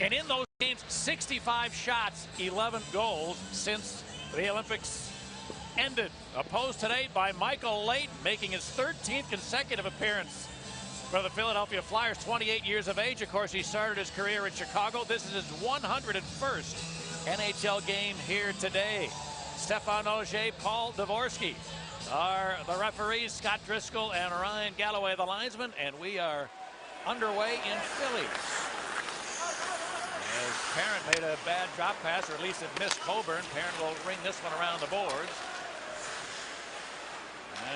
And in those games, 65 shots, 11 goals since the Olympics ended. Opposed today by Michael Leighton, making his 13th consecutive appearance for the Philadelphia Flyers, 28 years of age. Of course, he started his career in Chicago. This is his 101st NHL game here today. Stefan Ogier, Paul Dvorsky are the referees, Scott Driscoll and Ryan Galloway, the linesman, and we are underway in Philly. As Parent made a bad drop pass, or at least it missed Coburn. Parent will ring this one around the boards.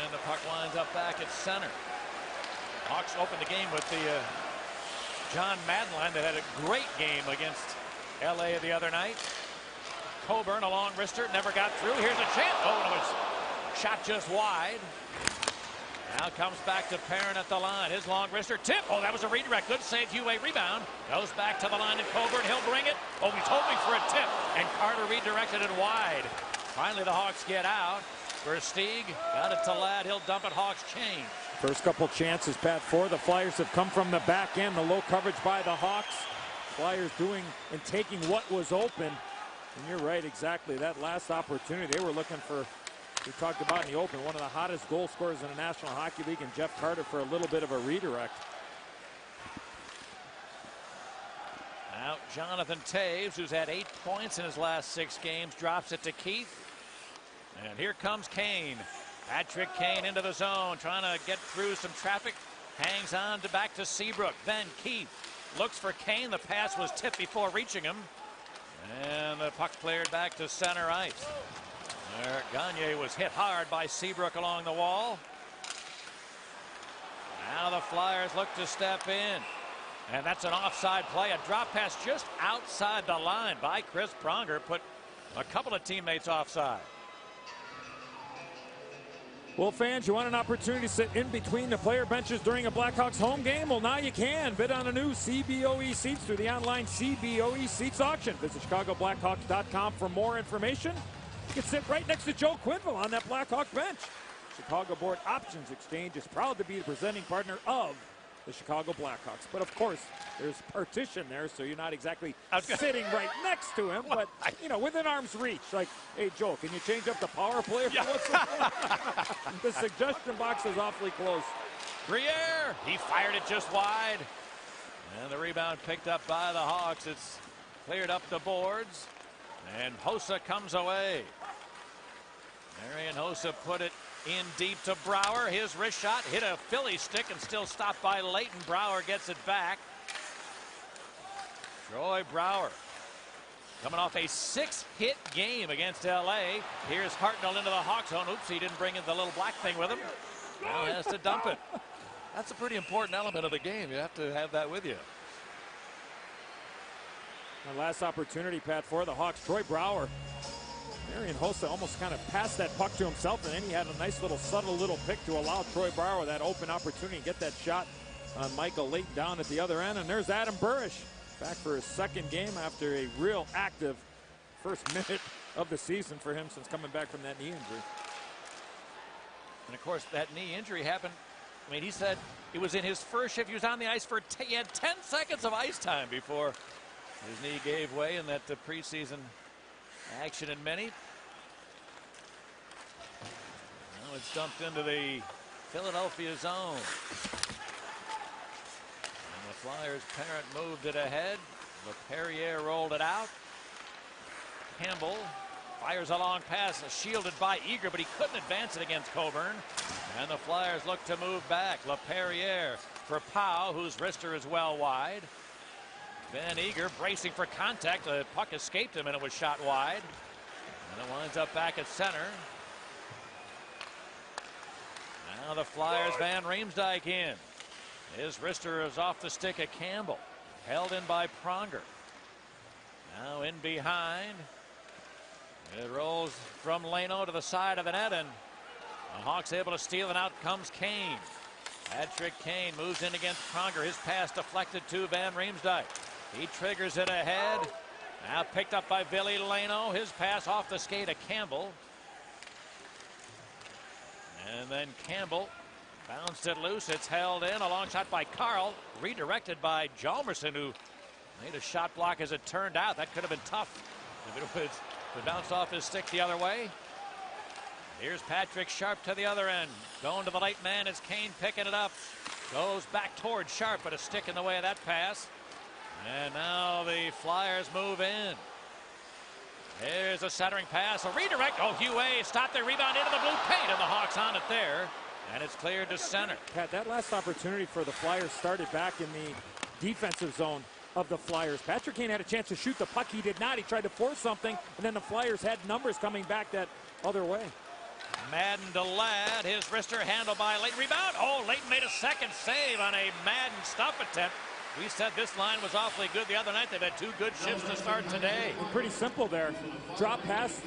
And the puck winds up back at center. Hawks opened the game with the John Madline that had a great game against LA the other night. Coburn, a long wrister, never got through. Here's a chance. Oh, it was shot just wide. Now comes back to Parent at the line. His long wrister tip. Oh, that was a redirect. Good save. Hugh-way rebound. Goes back to the line and Coburn. He'll bring it. Oh, he's hoping for a tip. And Carter redirected it wide. Finally, the Hawks get out. Versteeg got it to Ladd. He'll dump it. Hawks change. First couple chances, Pat, for the Flyers have come from the back end. The low coverage by the Hawks. Flyers doing and taking what was open. And you're right, exactly. That last opportunity they were looking for. We talked about in the open, one of the hottest goal scorers in the National Hockey League, and Jeff Carter for a little bit of a redirect. Now Jonathan Toews, who's had 8 points in his last 6 games, drops it to Keith. And here comes Kane. Patrick Kane into the zone, trying to get through some traffic. Hangs on to back to Seabrook. Then Keith looks for Kane. The pass was tipped before reaching him. And the puck cleared back to center ice. There, Gagne was hit hard by Seabrook along the wall. Now the Flyers look to step in. And that's an offside play. A drop pass just outside the line by Chris Pronger. Put a couple of teammates offside. Well, fans, you want an opportunity to sit in between the player benches during a Blackhawks home game? Well, now you can. Bid on a new CBOE seats through the online CBOE seats auction. Visit ChicagoBlackhawks.com for more information. You can sit right next to Joe Quenneville on that Blackhawk bench. Chicago Board Options Exchange is proud to be the presenting partner of the Chicago Blackhawks. But, of course, there's partition there, so you're not exactly sitting right next to him, but, you know, within arm's reach. Like, hey, Joe, can you change up the power play? Yeah. The suggestion box is awfully close. Briere, he fired it just wide. And the rebound picked up by the Hawks. It's cleared up the boards. And Hossa comes away. Marian Hossa put it in deep to Brouwer. His wrist shot hit a Philly stick and still stopped by Leighton. Brouwer gets it back. Troy Brouwer coming off a 6-hit game against LA. Here's Hartnell into the Hawk zone. Oops, he didn't bring in the little black thing with him. Now has to dump it. That's a pretty important element of the game. You have to have that with you. The last opportunity, Pat, for the Hawks. Troy Brouwer. Marian Hossa almost kind of passed that puck to himself, and then he had a nice little subtle little pick to allow Troy Brouwer that open opportunity to get that shot on Michael Leighton down at the other end. And there's Adam Burish back for his second game after a real active first minute of the season for him since coming back from that knee injury. And of course that knee injury happened. I mean, he said it was in his first shift. He was on the ice for he had 10 seconds of ice time before his knee gave way in that preseason action in many. Now it's dumped into the Philadelphia zone. And the Flyers Parent moved it ahead. LePerriere rolled it out. Campbell fires a long pass, shielded by Eager, but he couldn't advance it against Coburn. And the Flyers look to move back. LePerriere for Powell, whose wrister is well wide. Van Eager bracing for contact. The puck escaped him and it was shot wide. And it winds up back at center. Now the Flyers, Van Riemsdyk in. His wrister is off the stick of Campbell. Held in by Pronger. Now in behind. It rolls from Leno to the side of the net, and the Hawks able to steal, and out comes Kane. Patrick Kane moves in against Pronger. His pass deflected to Van Riemsdyk. He triggers it ahead. Now picked up by Billy Leno. His pass off the skate of Campbell. And then Campbell bounced it loose. It's held in. A long shot by Carl. Redirected by Hjalmarsson, who Made a shot block as it turned out. That could have been tough if it would bounce off his stick the other way. Here's Patrick Sharp to the other end. Going to the late man is Kane picking it up. Goes back toward Sharp, but a stick in the way of that pass. And now the Flyers move in. Here's a centering pass, a redirect. Oh, Huey stopped the rebound into the blue paint, and the Hawks on it there. And it's cleared to center. Pat, that last opportunity for the Flyers started back in the defensive zone of the Flyers. Patrick Kane had a chance to shoot the puck. He did not. He tried to force something, and then the Flyers had numbers coming back that other way. Madden to Ladd. His wrister handled by Leighton. Rebound. Oh, Leighton made a second save on a Madden stuff attempt. We said this line was awfully good the other night. They've had two good shifts to start today. Pretty simple there. Drop pass,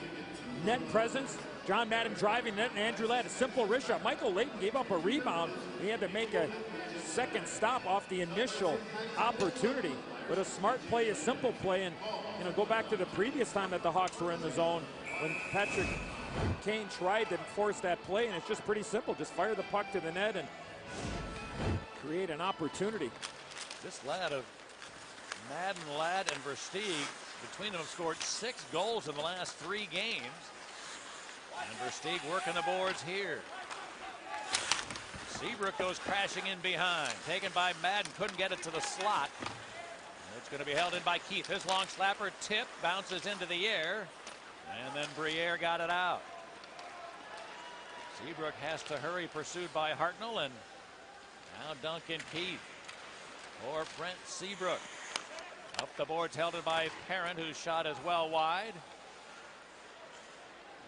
net presence. John Madden driving net, and Andrew Ladd, a simple wrist shot. Michael Leighton gave up a rebound. He had to make a second stop off the initial opportunity. But a smart play, a simple play, and go back to the previous time that the Hawks were in the zone when Patrick Kane tried to force that play, and it's just pretty simple. Just fire the puck to the net and create an opportunity. This lad of Madden, Ladd, and Versteeg, between them have scored 6 goals in the last 3 games. And Versteeg working the boards here. Seabrook goes crashing in behind. Taken by Madden, couldn't get it to the slot. And it's going to be held in by Keith. His long slapper tip bounces into the air. And then Briere got it out. Seabrook has to hurry, pursued by Hartnell, and now Duncan Keith or Brent Seabrook. Up the boards, held it by Perrin, who shot as well wide.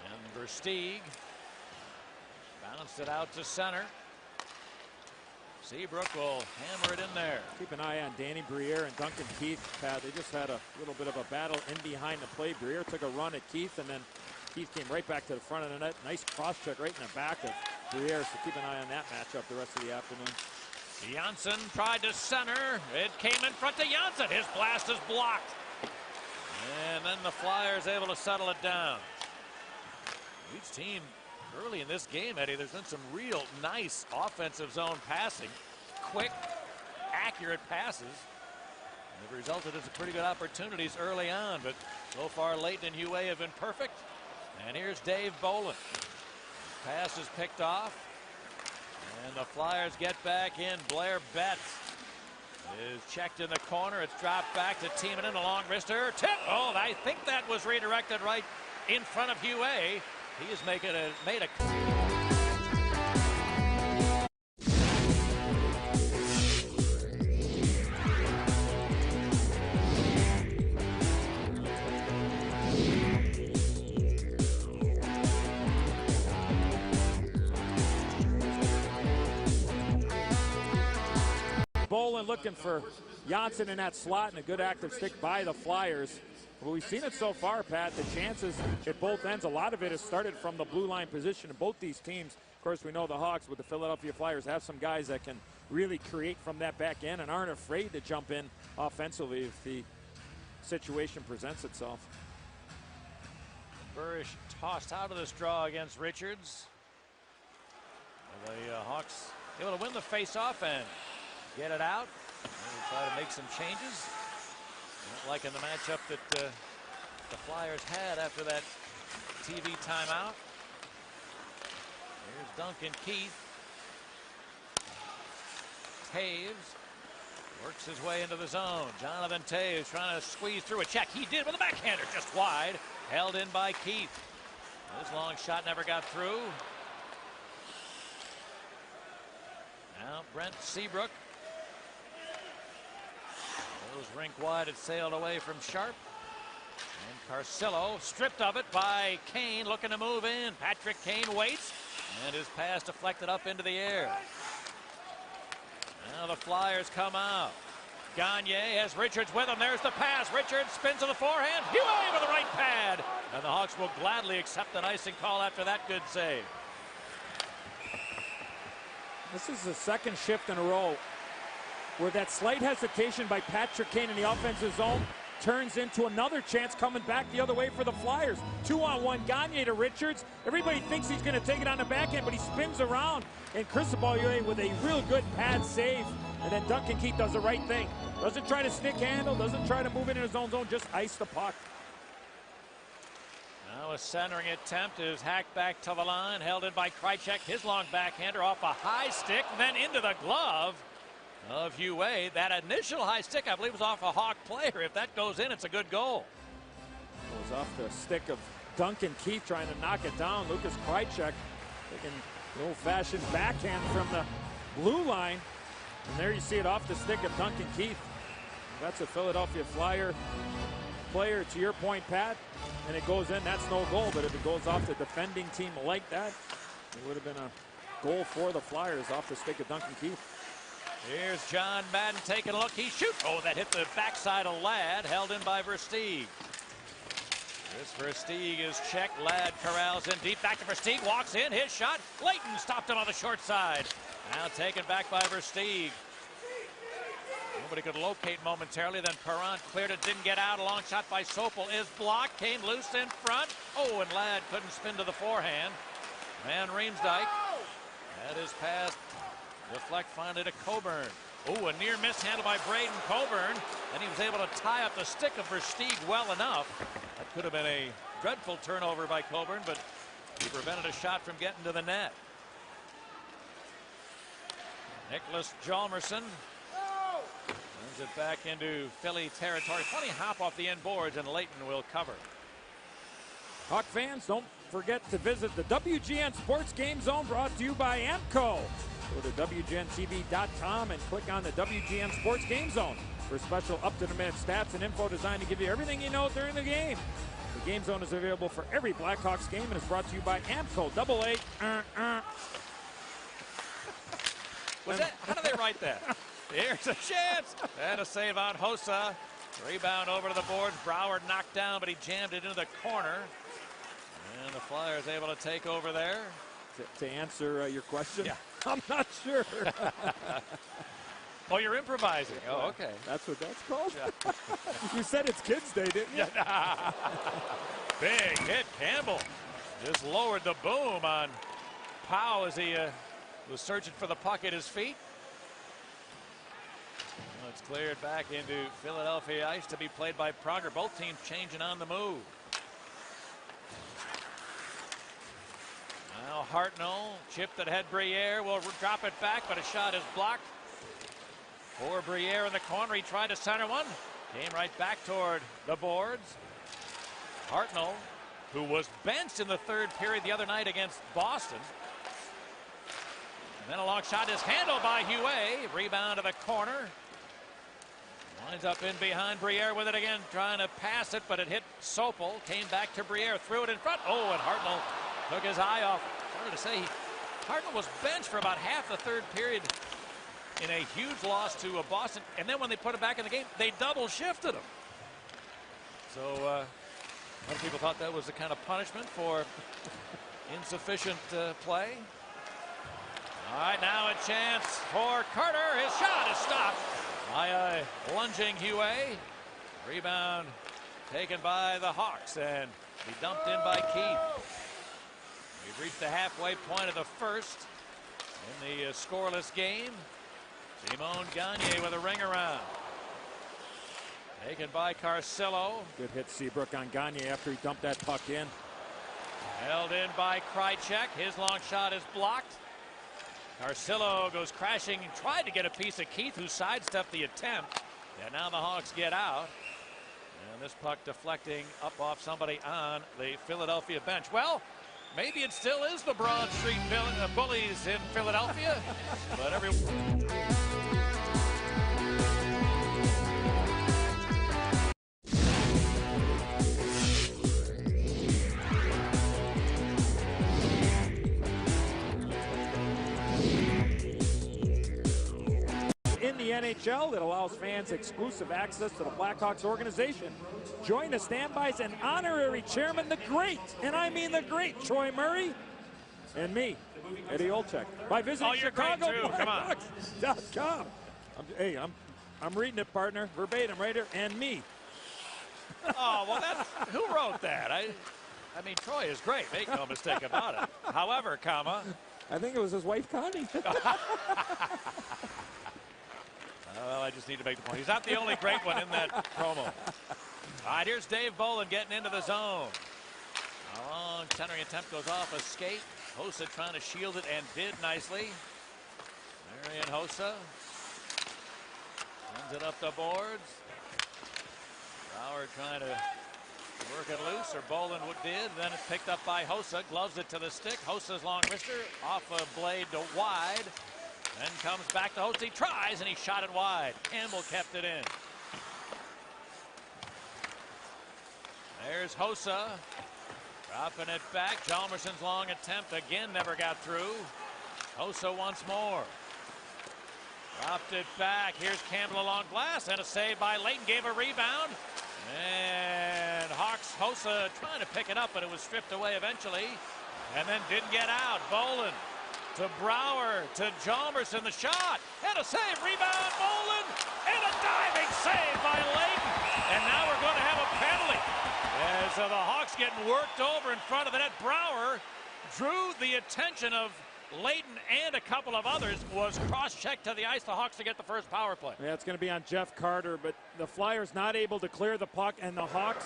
And Versteeg bounced it out to center. Seabrook will hammer it in there. Keep an eye on Danny Briere and Duncan Keith. Pat, they just had a little bit of a battle in behind the play. Briere took a run at Keith, and then Keith came right back to the front of the net. Nice cross check right in the back of Briere, so keep an eye on that matchup the rest of the afternoon. Janssen tried to center. It came in front to Janssen. His blast is blocked. And then the Flyers able to settle it down. Each team early in this game, Eddie, there's been some real nice offensive zone passing. Quick, accurate passes. And they've resulted in some pretty good opportunities early on, but so far Leighton and Huey have been perfect. And here's Dave Bolin. Pass is picked off. And the Flyers get back in. Blair Betts is checked in the corner. It's dropped back to Timonen. A long wrister. Tip. Oh, I think that was redirected right in front of Huey. He is made a. Bolin looking for Janssen in that slot, and a good active stick by the Flyers. Well, we've seen it so far, Pat. The chances at both ends, a lot of it has started from the blue line position of both these teams. Of course, we know the Hawks with the Philadelphia Flyers have some guys that can really create from that back end and aren't afraid to jump in offensively if the situation presents itself. Burish tossed out of this draw against Richards. The Hawks able to win the face-off and get it out. Maybe try to make some changes. Not like in the matchup that the Flyers had after that TV timeout. Here's Duncan Keith. Taves works his way into the zone. Jonathan Taves trying to squeeze through a check. He did with a backhander just wide. Held in by Keith. His long shot never got through. Now Brent Seabrook. Goes rink wide. It sailed away from Sharp. And Carcillo stripped of it by Kane, looking to move in. Patrick Kane waits, and his pass deflected up into the air. Now the Flyers come out. Gagne has Richards with him. There's the pass. Richards spins to the forehand. Huey with the right pad. And the Hawks will gladly accept an icing call after that good save. This is the second shift in a row where that slight hesitation by Patrick Kane in the offensive zone turns into another chance coming back the other way for the Flyers. 2-on-1 Gagne to Richards. Everybody thinks he's going to take it on the backhand, but he spins around. And Cristobal with a real good pad save. And then Duncan Keith does the right thing. Doesn't try to stick handle, doesn't try to move it in his own zone, just ice the puck. Now a centering attempt is hacked back to the line, held in by Krejcik. His long backhander off a high stick, then into the glove of Hugh. That initial high stick, I believe, was off a Hawk player. If that goes in, it's a good goal. Goes off the stick of Duncan Keith trying to knock it down. Lucas Krejcik taking the old-fashioned backhand from the blue line. And there you see it off the stick of Duncan Keith. That's a Philadelphia Flyer player, to your point, Pat, and it goes in. That's no goal, but if it goes off the defending team like that, it would have been a goal for the Flyers off the stick of Duncan Keith. Here's John Madden taking a look. He shoots. Oh, that hit the backside of Ladd, held in by Versteeg. This Versteeg is checked. Ladd corrals in deep. Back to Versteeg. Walks in. His shot. Leighton stopped him on the short side. Now taken back by Versteeg. Nobody could locate momentarily. Then Perron cleared it. Didn't get out. A long shot by Sopel is blocked. Came loose in front. Oh, and Ladd couldn't spin to the forehand. Van Riemsdyk. That is passed. Deflect finally to Coburn. Oh, a near miss handle by Braden Coburn. And he was able to tie up the stick of Versteeg well enough. That could have been a dreadful turnover by Coburn, but he prevented a shot from getting to the net. Nicholas Hjalmarsson brings it back into Philly territory. Funny hop off the end boards, and Leighton will cover. Hawk fans, don't forget to visit the WGN Sports Game Zone, brought to you by AMCO. Go to WGNTV.com and click on the WGN Sports Game Zone for special up-to-the-minute stats and info designed to give you everything you know during the game. The Game Zone is available for every Blackhawks game and is brought to you by AMCO. How do they write that? Here's a chance. And a save on Hossa. Rebound over to the boards. Brouwer knocked down, but he jammed it into the corner. And the Flyers able to take over there. To answer your question? Yeah. I'm not sure. Oh, you're improvising. Oh, okay. That's what that's called? Yeah. You said it's Kids Day, didn't you? Big hit. Campbell just lowered the boom on Powell as he was searching for the puck at his feet. Well, it's cleared back into Philadelphia ice to be played by Prager. Both teams changing on the move. Now Hartnell chipped that had Briere. Will drop it back, but a shot is blocked. For Briere in the corner. He tried to center one. Came right back toward the boards. Hartnell, who was benched in the third period the other night against Boston. And then a long shot is handled by Hugh. Rebound to the corner. Winds up in behind Briere with it again. Trying to pass it, but it hit Sopel. Came back to Briere. Threw it in front. Oh, and Hartnell took his eye off. Started to say Hartnell was benched for about half the third period in a huge loss to Boston. And then when they put it back in the game, they double shifted him. So a lot of people thought that was the kind of punishment for insufficient play. All right, now a chance for Carter. His shot is stopped by a lunging Hugh. Rebound taken by the Hawks and be dumped in by Keith. We've reached the halfway point of the first in the scoreless game. Simon Gagne with a ring around. Taken by Carcillo. Good hit, Seabrook, on Gagne after he dumped that puck in. Held in by Krejcik. His long shot is blocked. Carcillo goes crashing and tried to get a piece of Keith, who sidestepped the attempt. And now the Hawks get out. And this puck deflecting up off somebody on the Philadelphia bench. Well, maybe it still is the Broad Street Bullies in Philadelphia. But in the NHL that allows fans exclusive access to the Blackhawks organization. Join the standbys and honorary chairman, the great, and I mean the great, Troy Murray, and me, Eddie Olczyk, by visiting ChicagoBlackhawks.com. Hey, I'm reading it, partner, verbatim right here, and me. Oh, well, who wrote that? I mean, Troy is great. Make no mistake about it. However, comma. I think it was his wife, Connie. Well, I just need to make the point. He's not the only great one in that promo. All right, here's Dave Bolin getting into the zone. A long centering attempt goes off a skate. Hossa trying to shield it and did nicely. Marian Hossa sends it up the boards. Brower trying to work it loose, or Bolin did. Then it's picked up by Hossa. Gloves it to the stick. Hossa's long wrister off a blade to wide. Then comes back to Hossa. He tries and he shot it wide. Campbell kept it in. There's Hossa. Dropping it back. Hjalmarsson's long attempt again never got through. Hossa once more. Dropped it back. Here's Campbell along glass and a save by Leighton. Gave a rebound. And Hawks Hossa trying to pick it up, but it was stripped away eventually. And then didn't get out. Bolin to Brower to Hjalmarsson. The shot and a save. Rebound. Bolin and a diving save by Leighton. And now we're going to have a penalty. As the Hawks getting worked over in front of the net. Brower drew the attention of Leighton and a couple of others, was cross-checked to the ice. The Hawks to get the first power play. Yeah, it's going to be on Jeff Carter, but the Flyers not able to clear the puck, and the Hawks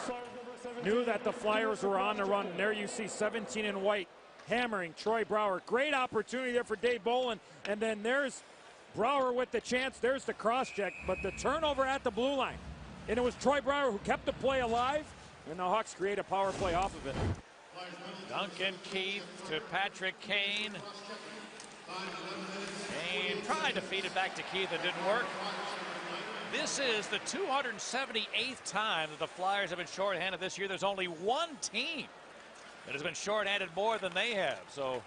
knew that the Flyers were on the run. And there you see 17 in white hammering Troy Brower. Great opportunity there for Dave Bolin, and then there's Brower with the chance. There's the cross-check, but the turnover at the blue line. And it was Troy Brower who kept the play alive, and the Hawks create a power play off of it. Duncan Keith to Patrick Kane. Kane tried to feed it back to Keith. It didn't work. This is the 278th time that the Flyers have been shorthanded this year. There's only one team that has been shorthanded more than they have. So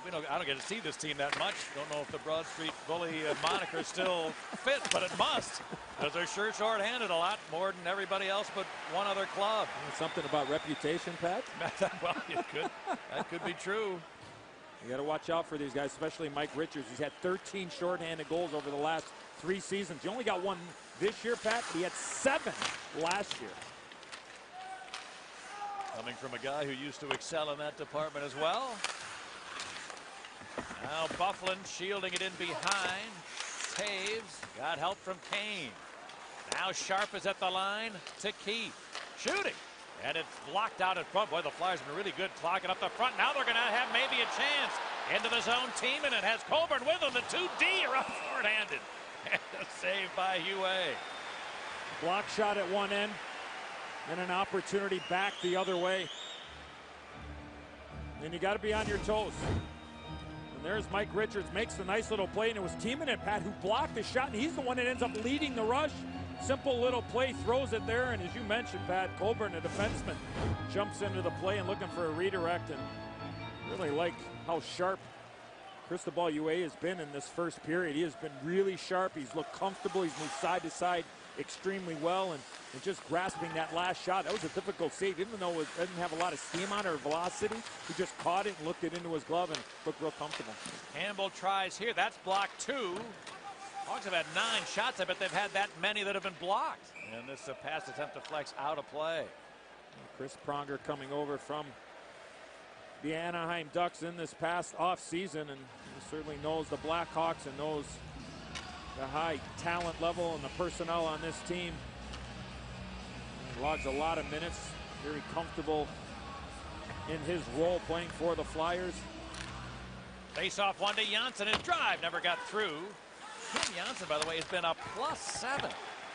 I don't get to see this team that much. Don't know if the Broad Street Bully moniker still fits, but it must, because they're sure shorthanded a lot more than everybody else but one other club. Something about reputation, Pat? Well, that could be true. You got to watch out for these guys, especially Mike Richards. He's had 13 shorthanded goals over the last 3 seasons. He only got one this year, Pat, but he had 7 last year. Coming from a guy who used to excel in that department as well. Now Bufflin shielding it in behind. Taves got help from Kane. Now Sharp is at the line to Keith. Shooting. And it's blocked out in front. Boy, the Flyers have been really good clogging up the front. Now they're going to have maybe a chance. Into the zone team, and it has Coburn with them. The 2D are up short-handed. And a save by Huey. Block shot at one end. And an opportunity back the other way. And you got to be on your toes. And there's Mike Richards, makes the nice little play, and it was Timonen, Pat, who blocked the shot, and he's the one that ends up leading the rush. Simple little play, throws it there, and as you mentioned, Pat, Coburn, a defenseman, jumps into the play and looking for a redirect, and really like how sharp Cristobal Huey has been in this first period. He has been really sharp. He's looked comfortable. He's moved side to side extremely well, and just grasping that last shot. That was a difficult save, even though it doesn't have a lot of steam on it or velocity. He just caught it and looked it into his glove and looked real comfortable. Campbell tries here. That's block 2. Hawks have had 9 shots. I bet they've had that many that have been blocked. And this is a pass attempt to flex out of play. Chris Pronger coming over from the Anaheim Ducks in this past offseason, and he certainly knows the BlackHawks and knows the high talent level and the personnel on this team. He logs a lot of minutes, very comfortable in his role playing for the Flyers. Face off one to Janssen. His drive never got through. Tim Janssen, by the way, has been a +7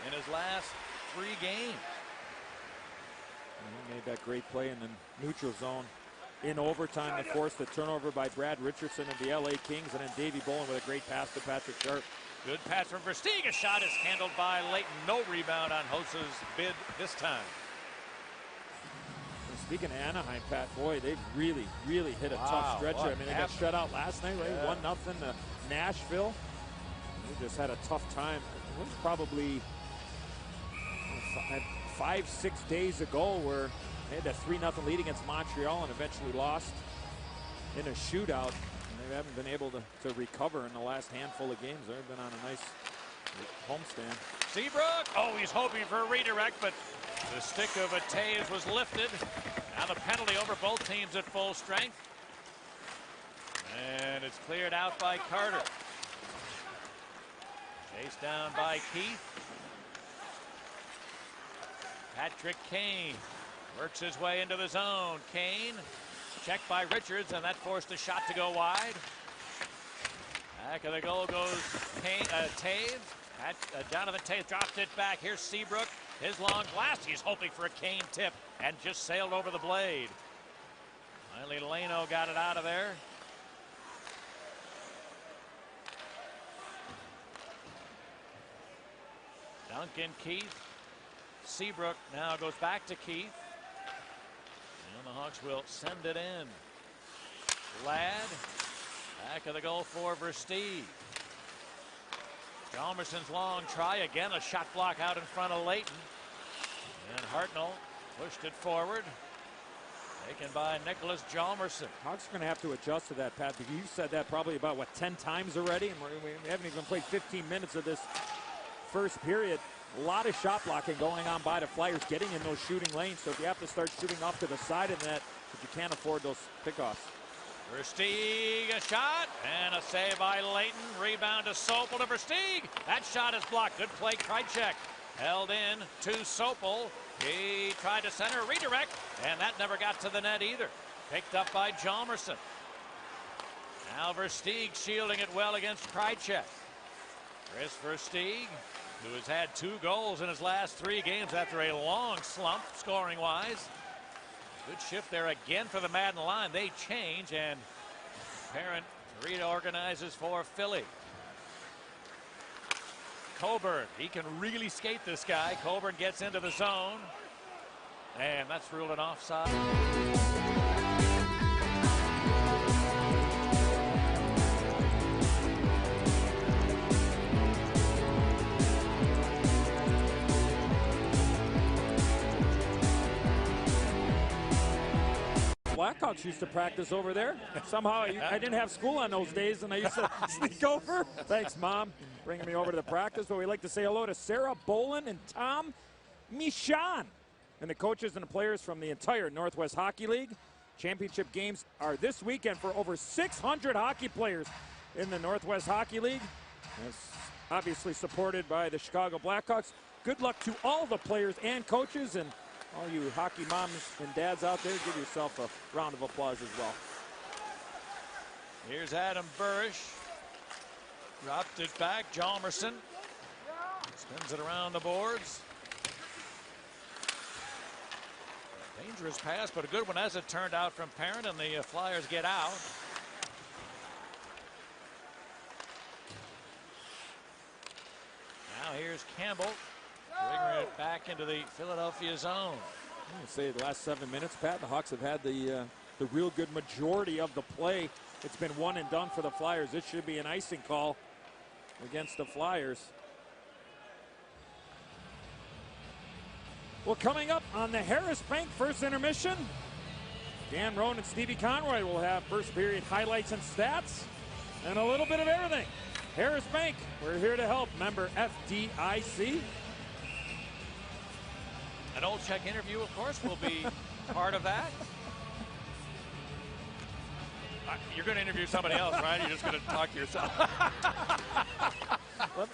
in his last 3 games. And he made that great play in the neutral zone in overtime to force the turnover by Brad Richardson of the LA Kings, and then Davey Bolin with a great pass to Patrick Sharp. Good pass from Versteeg. A shot is handled by Leighton. No rebound on Hossa's bid this time. And speaking of Anaheim, Pat, boy, they've really hit a tough stretch. I mean, they got shut out last night, right? 1-0 to Nashville. They just had a tough time. It was probably 5-6 days ago where they had that 3-0 lead against Montreal and eventually lost in a shootout. They haven't been able to recover in the last handful of games. They've been on a nice homestand. Seabrook, oh, he's hoping for a redirect, but The stick of Taves was lifted. Now the penalty over both teams at full strength. And it's cleared out by Carter. Chased down by Keith. Patrick Kane works his way into the zone. Kane checked by Richards, and that forced a shot to go wide. Back of the goal goes Kane, Taves. Jonathan Taves dropped it back. Here's Seabrook. His long blast. He's hoping for a Kane tip and just sailed over the blade. Finally, Leno got it out of there. Duncan, Keith. Seabrook now goes back to Keith. And the Hawks will send it in. Ladd. Back of the goal for Versteeg. Hjalmarsson's long try. Again, a shot block out in front of Leighton. And Hartnell pushed it forward. Taken by Nicholas Hjalmarsson. Hawks are going to have to adjust to that, Pat, because you said that probably about, what, 10 times already? And we haven't even played 15 minutes of this first period. A lot of shot blocking going on by the Flyers, getting in those shooting lanes. So if you have to start shooting off to the side of the net, if you can't afford those pickoffs. Versteeg, a shot, and a save by Leighton. Rebound to Sopel to Versteeg. That shot is blocked. Good play, Krejcik. Held in to Sopel. He tried to center, redirect, and that never got to the net either. Picked up by Hjalmarsson. Now Versteeg shielding it well against Krejcik. Chris Versteeg, who has had 2 goals in his last 3 games after a long slump, scoring-wise. Good shift there again for the Madden line. They change, and Parent reorganizes for Philly. Coburn, he can really skate, this guy. Coburn gets into the zone, and that's ruled an offside. Blackhawks used to practice over there. Somehow I didn't have school on those days, and I used to sneak over. Thanks, Mom, bringing me over to the practice. But we'd like to say hello to Sarah Bolin and Tom Michon, and the coaches and the players from the entire Northwest Hockey League. Championship games are this weekend for over 600 hockey players in the Northwest Hockey League. It's obviously supported by the Chicago Blackhawks. Good luck to all the players and coaches, and all you hockey moms and dads out there, give yourself a round of applause as well. Here's Adam Burish. Dropped it back. Hjalmarsson spins it around the boards. Dangerous pass, but a good one as it turned out from Parent, and the Flyers get out. Now here's Campbell. Bringing it back into the Philadelphia zone. I would say the last 7 minutes, Pat, the Hawks have had the real good majority of the play. It's been one and done for the Flyers. This should be an icing call against the Flyers. Well, coming up on the Harris Bank first intermission, Dan Roan and Stevie Conroy will have first period highlights and stats and a little bit of everything. Harris Bank, we're here to help. Member FDIC. An old check interview, of course, will be part of that. You're going to interview somebody else, right? You're just going to talk to yourself.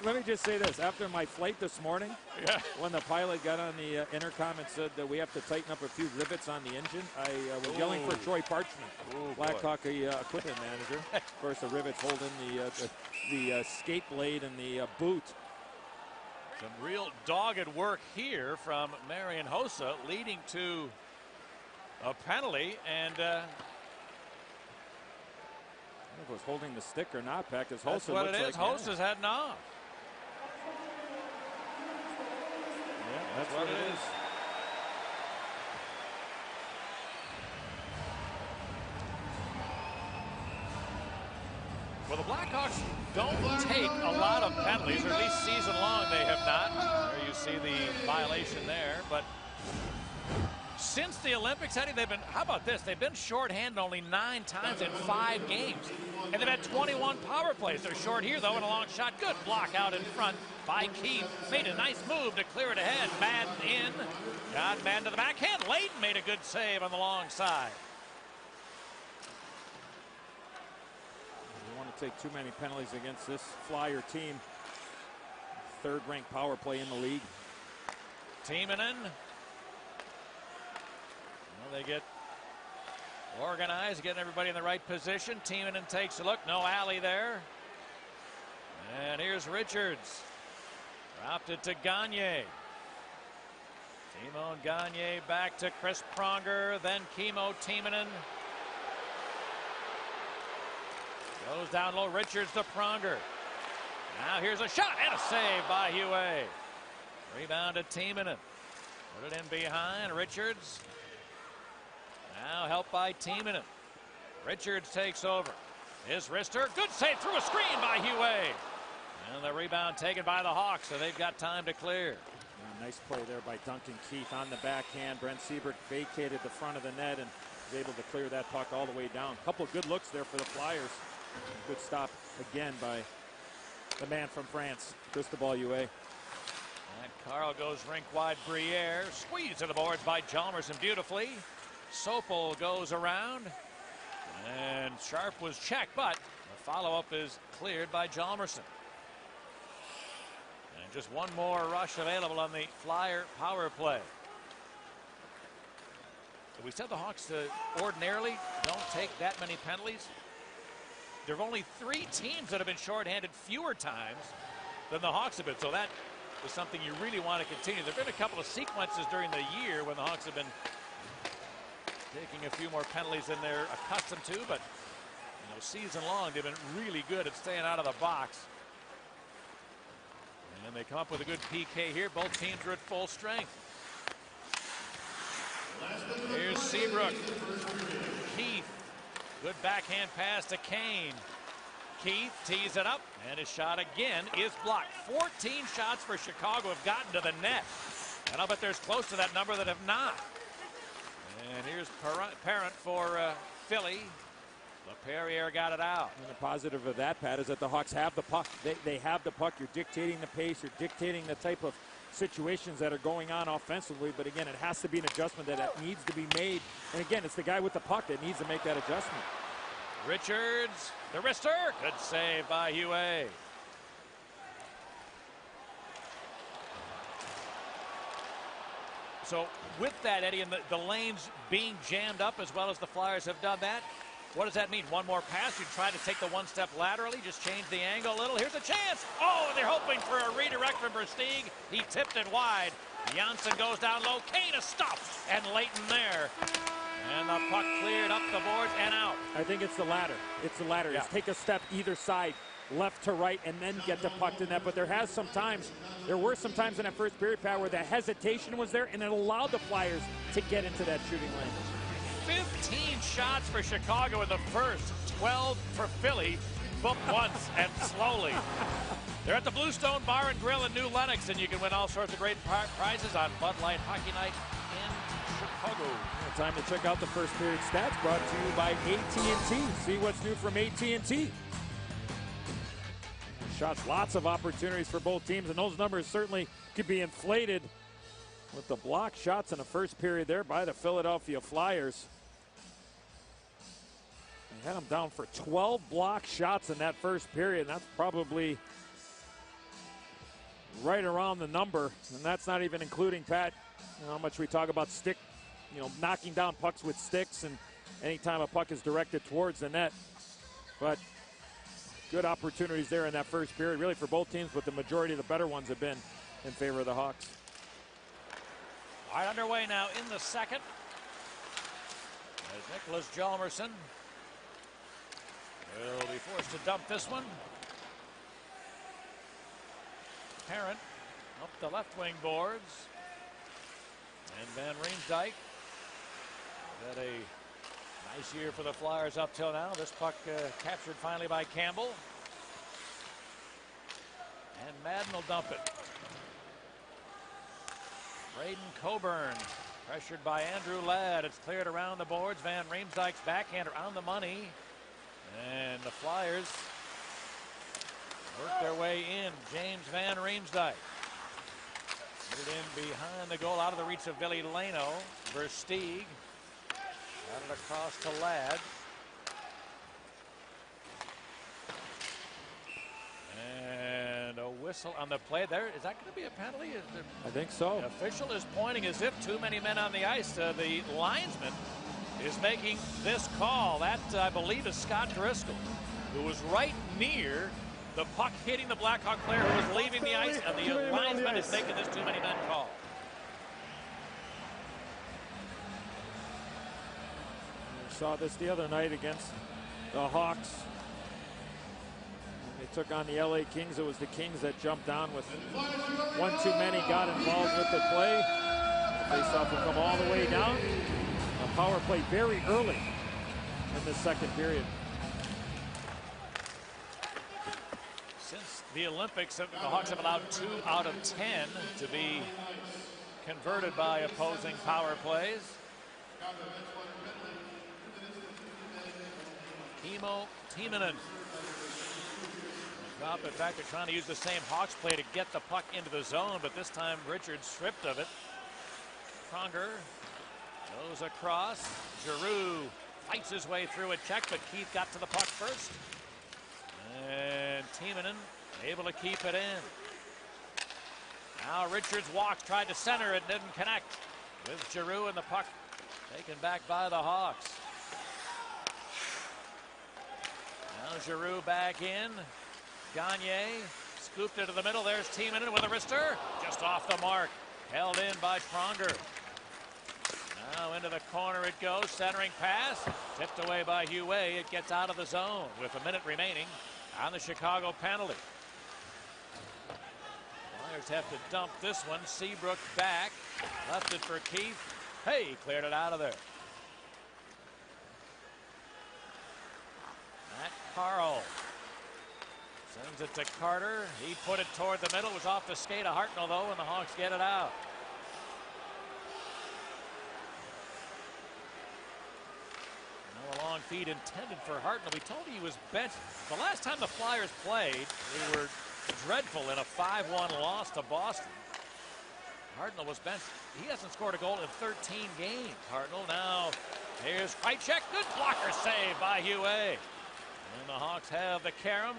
Let me just say this. After my flight this morning, when the pilot got on the intercom and said that we have to tighten up a few rivets on the engine, I was yelling for Troy Parchment, Blackhawk equipment manager. Of course, the rivets holding the skate blade and the boot. Some real dogged work here from Marian Hossa, leading to a penalty. And I don't know if it was holding the stick or not, Pat, because that's Hossa what it looks is. like, Hossa's heading off. Yeah, that's what it is. Well, the Blackhawks don't take a lot of penalties, or at least season long they have not. There you see the violation there, but Since the Olympics, Eddie, they've been, how about this? They've been shorthanded only 9 times in 5 games. And they've had 21 power plays. They're short here, though, and a long shot. Good block out in front by Keith. Made a nice move to clear it ahead. Madden in. Got Madden to the backhand. Layton made a good save on the long side. You want to take too many penalties against this Flyer team. 3rd-ranked power play in the league. Timonen. Well, they get organized, getting everybody in the right position. Timonen takes a look. No alley there. And here's Richards. Dropped it to Gagne. Timon Gagne back to Chris Pronger. Then Kimmo Timonen. Goes down low. Richards to Pronger. Now here's a shot and a save by Huey. Rebound to Timonen. Put it in behind. Richards. Now helped by Timonen. Richards takes over. His wrister. Good save through a screen by Huey. And the rebound taken by the Hawks, so they've got time to clear. Yeah, nice play there by Duncan Keith on the backhand. Brent Seabrook vacated the front of the net and was able to clear that puck all the way down. A couple of good looks there for the Flyers. Good stop again by the man from France, Cristobal Huey. And Carl goes rink wide. Briere squeezed to the boards by Chalmerson beautifully. Sopel goes around. And Sharp was checked, but the follow-up is cleared by Chalmerson. And just one more rush available on the Flyer power play. We said the Hawks ordinarily don't take that many penalties. There are only 3 teams that have been shorthanded fewer times than the Hawks have been, so that is something you really want to continue. There have been a couple of sequences during the year when the Hawks have been taking a few more penalties than they're accustomed to, but season long they've been really good at staying out of the box. And they come up with a good PK here. Both teams are at full strength. Here's Seabrook. Keith. Good backhand pass to Kane. Keith tees it up, and his shot again is blocked. 14 shots for Chicago have gotten to the net. And I'll bet there's close to that number that have not. And here's Parent for Philly. LaPerriere got it out. And the positive of that, Pat, is that the Hawks have the puck. They have the puck. You're dictating the pace. You're dictating the type of situations that are going on offensively. But again, it has to be an adjustment that needs to be made. And again, it's the guy with the puck that needs to make that adjustment. Richards, the wrister. Good save by Huey. So with that, Eddie, and the lanes being jammed up as well as the Flyers have done that, what does that mean? One more pass? You try to take the one step laterally, just change the angle a little. Here's a chance. Oh, they're hoping for a redirect from Versteeg. He tipped it wide. Janssen goes down low. Kane a stop. And Layton there. And the puck cleared up the boards and out. I think it's the latter. It's the latter. Yeah. Just take a step either side, left to right, and then get the puck to net. But there were some times in that first period, Pat, where the hesitation was there, and it allowed the Flyers to get into that shooting lane. 15 shots for Chicago in the first, 12 for Philly, booked once and slowly. They're at the Bluestone Bar and Grill in New Lenox, and you can win all sorts of great prizes on Bud Light Hockey Night in Chicago. Time to check out the first period stats brought to you by AT&T. See what's new from AT&T. Shots, lots of opportunities for both teams, and those numbers certainly could be inflated with the block shots in the first period there by the Philadelphia Flyers. They had them down for 12 block shots in that first period, and that's probably right around the number, and that's not even including, Pat, how much we talk about knocking down pucks with sticks and anytime a puck is directed towards the net. But good opportunities there in that first period, really for both teams, but the majority of the better ones have been in favor of the Hawks. All right, underway now in the second. As Nicholas Hjalmarsson will be forced to dump this one. Parent up the left wing boards. And Van Riemsdyk had a nice year for the Flyers up till now. This puck captured finally by Campbell. And Madden will dump it. Braden Coburn Pressured by Andrew Ladd. It's cleared around the boards. Van Riemsdyk's backhander on the money. And the Flyers work their way in. James Van Riemsdyk. Put it in behind the goal, out of the reach of Billy Leno. Versteeg. Got it across to Ladd. And a whistle on the play there. Is that going to be a penalty? I think so. The official is pointing as if too many men on the ice. The linesman is making this call. That, I believe, is Scott Driscoll, who was right near the puck hitting the Blackhawk player who was leaving the ice, and the linesman is making this too many men call. We saw this the other night against the Hawks. They took on the LA Kings. It was the Kings that jumped down with one too many, got involved with the play. The faceoff will come all the way down. A power play very early in the second period. Since the Olympics, the Hawks have allowed 2 out of 10 to be converted by opposing power plays. Kimmo Timonen. Drop it back. They're trying to use the same Hawks play to get the puck into the zone, but this time Richards stripped of it. Pronger goes across. Giroux fights his way through a check, but Keith got to the puck first. And Timonen able to keep it in. Now Richards walks, tried to center it, didn't connect. With Giroux and the puck taken back by the Hawks. Now Giroux back in. Gagne scooped into the middle. There's Timonen with a wrister. Just off the mark. Held in by Pronger. Now into the corner it goes. Centering pass. Tipped away by Hugh. It gets out of the zone with a minute remaining on the Chicago penalty. Flyers have to dump this one. Seabrook back. Left it for Keith. Hey, cleared it out of there. Matt Carl sends it to Carter. He put it toward the middle. It was off the skate of Hartnell, though, and the Hawks get it out. Now a long feed intended for Hartnell. We told you he was benched. The last time the Flyers played, they were dreadful in a 5-1 loss to Boston. Hartnell was benched. He hasn't scored a goal in 13 games. Hartnell now. Here's Krejcik. Good blocker save by Hugh. And the Hawks have the carom.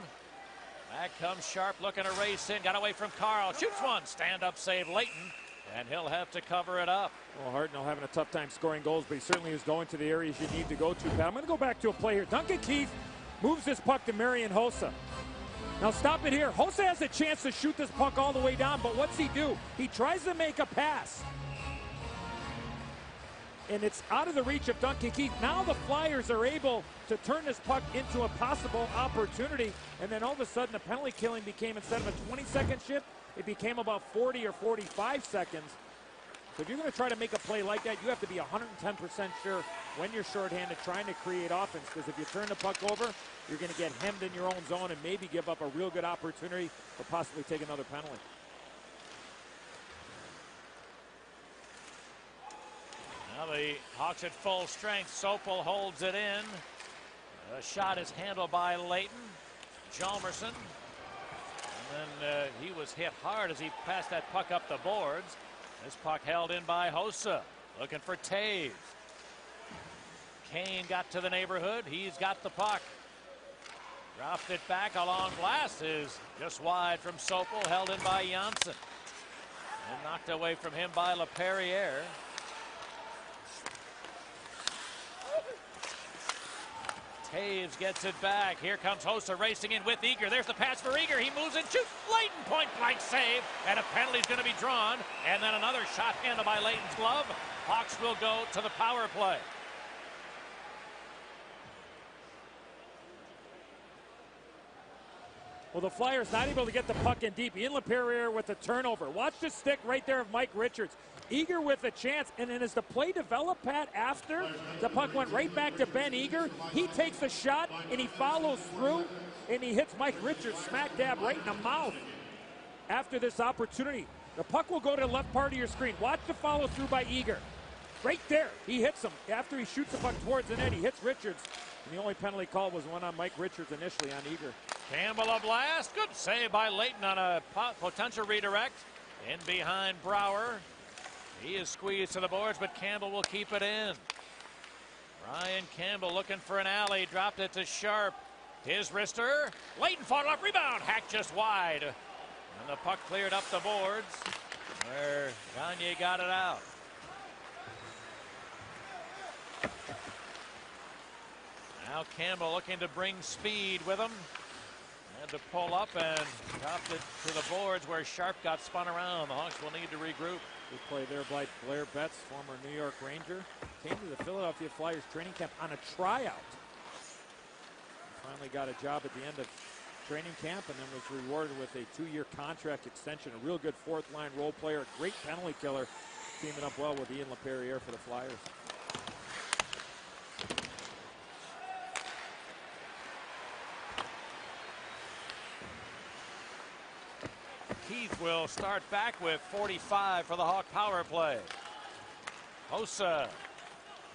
Back comes Sharp looking to race in. Got away from Carl. Shoots one. Stand-up save Leighton. And he'll have to cover it up. Well, Hartnell having a tough time scoring goals, but he certainly is going to the areas you need to go to, Pat. I'm going to go back to a play here. Duncan Keith moves this puck to Marian Hossa. Now stop it here. Hossa has a chance to shoot this puck all the way down, but what's he do? He tries to make a pass. And it's out of the reach of Duncan Keith. Now the Flyers are able to turn this puck into a possible opportunity. And then all of a sudden the penalty killing became, instead of a 20-second shift, it became about 40 or 45 seconds. So if you're going to try to make a play like that, you have to be 110% sure when you're shorthanded trying to create offense. Because if you turn the puck over, you're going to get hemmed in your own zone and maybe give up a real good opportunity or possibly take another penalty. Now the Hawks at full strength. Sopel holds it in. The shot is handled by Leighton. Hjalmarsson. And then he was hit hard as he passed that puck up the boards. This puck held in by Hossa. Looking for Taves. Kane got to the neighborhood. He's got the puck. Dropped it back. A long blast is just wide from Sopel. Held in by Janssen. And knocked away from him by LaPerriere. Taves gets it back. Here comes Hossa racing in with Eager. There's the pass for Eager. He moves in, shoots. Leighton point blank save. And a penalty's going to be drawn. And then another shot handled by Leighton's glove. Hawks will go to the power play. Well, the Flyers not able to get the puck in deep. Ian LaPerriere with the turnover. Watch the stick right there of Mike Richards. Eager with a chance, and then as the play developed, Pat, after the puck went right back to Ben Eager, he takes a shot and he follows through and he hits Mike Richards smack dab right in the mouth. After this opportunity, the puck will go to the left part of your screen. Watch the follow through by Eager. right there. He hits him after he shoots the puck towards the net. He hits Richards. And the only penalty call was one on Mike Richards initially on Eager. Campbell a blast. Good save by Leighton on a potential redirect. In behind Brower. He is squeezed to the boards, but Campbell will keep it in. Ryan Campbell looking for an alley. Dropped it to Sharp. His wrister. Leighton fought off. Rebound. Hacked just wide. And the puck cleared up the boards where Gagne got it out. Now Campbell looking to bring speed with him. Had to pull up and dropped it to the boards where Sharp got spun around. The Hawks will need to regroup. Good play there by Blair Betts, former New York Ranger. Came to the Philadelphia Flyers training camp on a tryout. Finally got a job at the end of training camp and then was rewarded with a 2-year contract extension. A real good fourth-line role player, a great penalty killer, teaming up well with Ian LaPerriere for the Flyers. Keith will start back with 45 for the Hawk power play. Hossa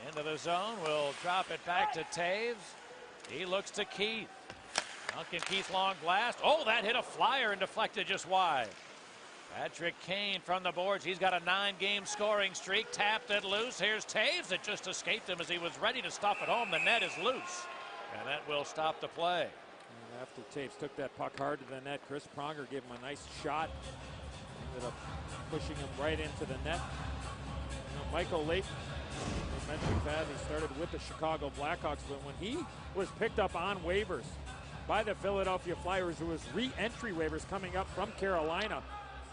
into the zone, will drop it back to Taves. He looks to Keith. Duncan Keith long blast. Oh, that hit a flyer and deflected just wide. Patrick Kane from the boards. He's got a 9-game scoring streak. Tapped it loose. Here's Taves. It just escaped him as he was ready to stuff it home. The net is loose. And that will stop the play. And after Taves took that puck hard to the net, Chris Pronger gave him a nice shot. Ended up pushing him right into the net. You know, Michael Leighton, I mentioned that he started with the Chicago Blackhawks, but when he was picked up on waivers by the Philadelphia Flyers, there was re-entry waivers coming up from Carolina.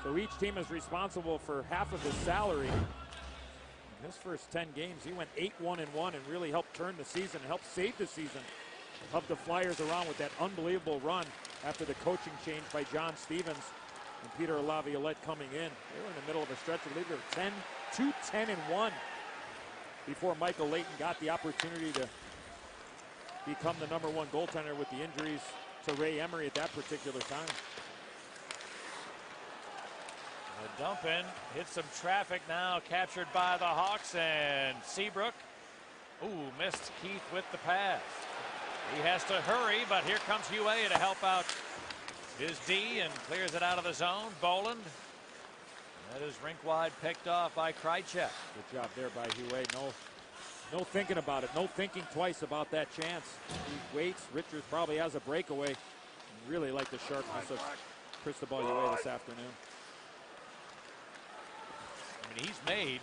So each team is responsible for half of his salary. In his first 10 games, he went 8-1-1 and really helped turn the season, helped save the season of the Flyers around with that unbelievable run after the coaching change by John Stevens and Peter Laviolette coming in. They were in the middle of a stretch. I believe they were 2-10-1 before Michael Leighton got the opportunity to become the #1 goaltender with the injuries to Ray Emery at that particular time. A dump in, hits some traffic now, captured by the Hawks, and Seabrook. Ooh, missed Keith with the pass. He has to hurry, but here comes Hue to help out his D and clears it out of the zone. Boland. That is rink wide, picked off by Krychek. Good job there by Hue. No thinking about it. No thinking twice about that chance. He waits. Richards probably has a breakaway. Really like the sharpness of Cristobal Hue this afternoon. I mean, he's made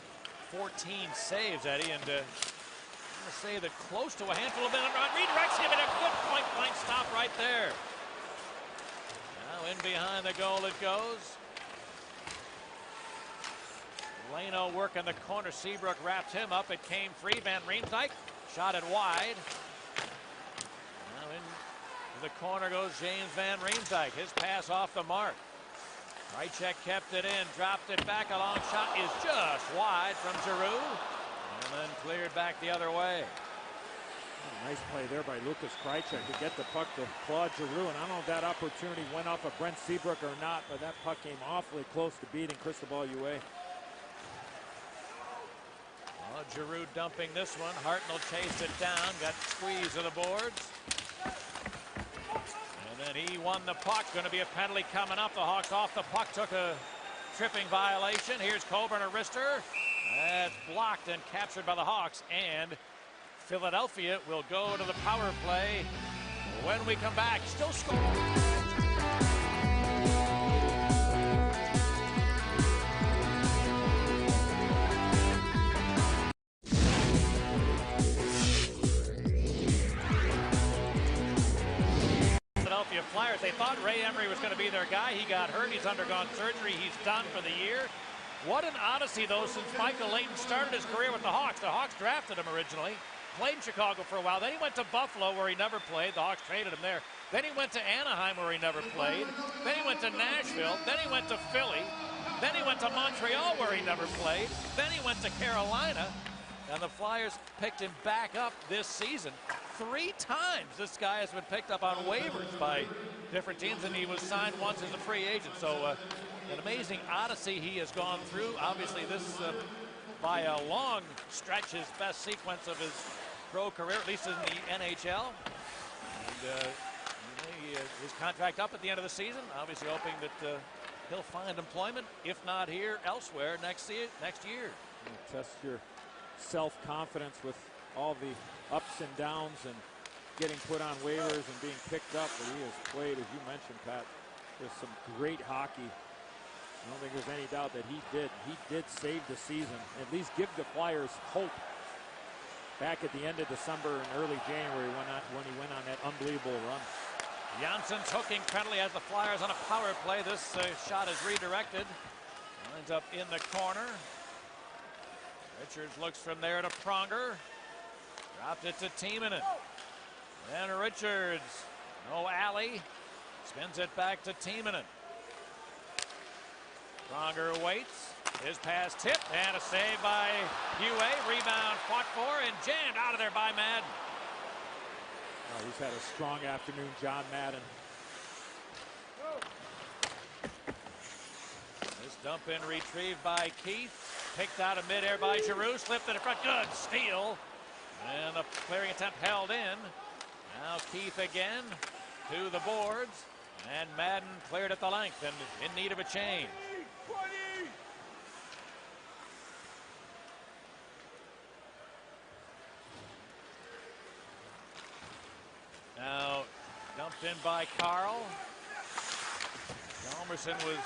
14 saves, Eddie, and I'm going to say that close to a handful of them. Redirects him, and a good point-blank stop right there. Now in behind the goal it goes. Leno working the corner. Seabrook wrapped him up. It came free. Van Riemsdyk shot it wide. Now in the corner goes James Van Riemsdyk. His pass off the mark. Krychek kept it in, dropped it back. A long shot is just wide from Giroux. And then cleared back the other way. Nice play there by Lucas Krychek to get the puck to Claude Giroux. And I don't know if that opportunity went off of Brent Seabrook or not, but that puck came awfully close to beating Cristobal Hue. Giroux dumping this one. Hartnell chased it down, got squeezed to the boards. And then he won the puck. Going to be a penalty coming up. The Hawks off the puck, took a tripping violation. Here's Coburn, a wrister. That's blocked and captured by the Hawks. And Philadelphia will go to the power play when we come back. Still scoring. Flyers. They thought Ray Emery was going to be their guy. He got hurt. He's undergone surgery. He's done for the year. What an odyssey, though, since Michael Leighton started his career with the Hawks. The Hawks drafted him originally, played in Chicago for a while. Then he went to Buffalo, where he never played. The Hawks traded him there. Then he went to Anaheim, where he never played. Then he went to Nashville. Then he went to Philly. Then he went to Montreal, where he never played. Then he went to Carolina. And the Flyers picked him back up this season. 3 times this guy has been picked up on waivers by different teams, and he was signed once as a free agent. So an amazing odyssey he has gone through. Obviously, this by a long stretch his best sequence of his pro career, at least in the NHL. And his contract up at the end of the season, obviously hoping that he'll find employment, if not here, elsewhere next year. Test your self-confidence with all the ups and downs and getting put on waivers and being picked up. But he has played, as you mentioned, Pat, just some great hockey. I don't think there's any doubt that he did save the season, at least give the Flyers hope back at the end of December and early January when he went on that unbelievable run. Jansson's hooking penalty as the Flyers on a power play. This shot is redirected. Lines up in the corner. Richards looks from there to Pronger. Dropped it to Timonen. Then Richards. No alley. Spins it back to Timonen. Pronger waits. His pass tipped and a save by UA. Rebound fought for and jammed out of there by Madden. Oh, he's had a strong afternoon, John Madden. This dump in retrieved by Keith. Picked out of midair by Giroux. Slipped in front. Good steal. And the clearing attempt held in. Now Keith again to the boards. And Madden cleared at the length and in need of a change. Now dumped in by Carl. Hjalmarsson was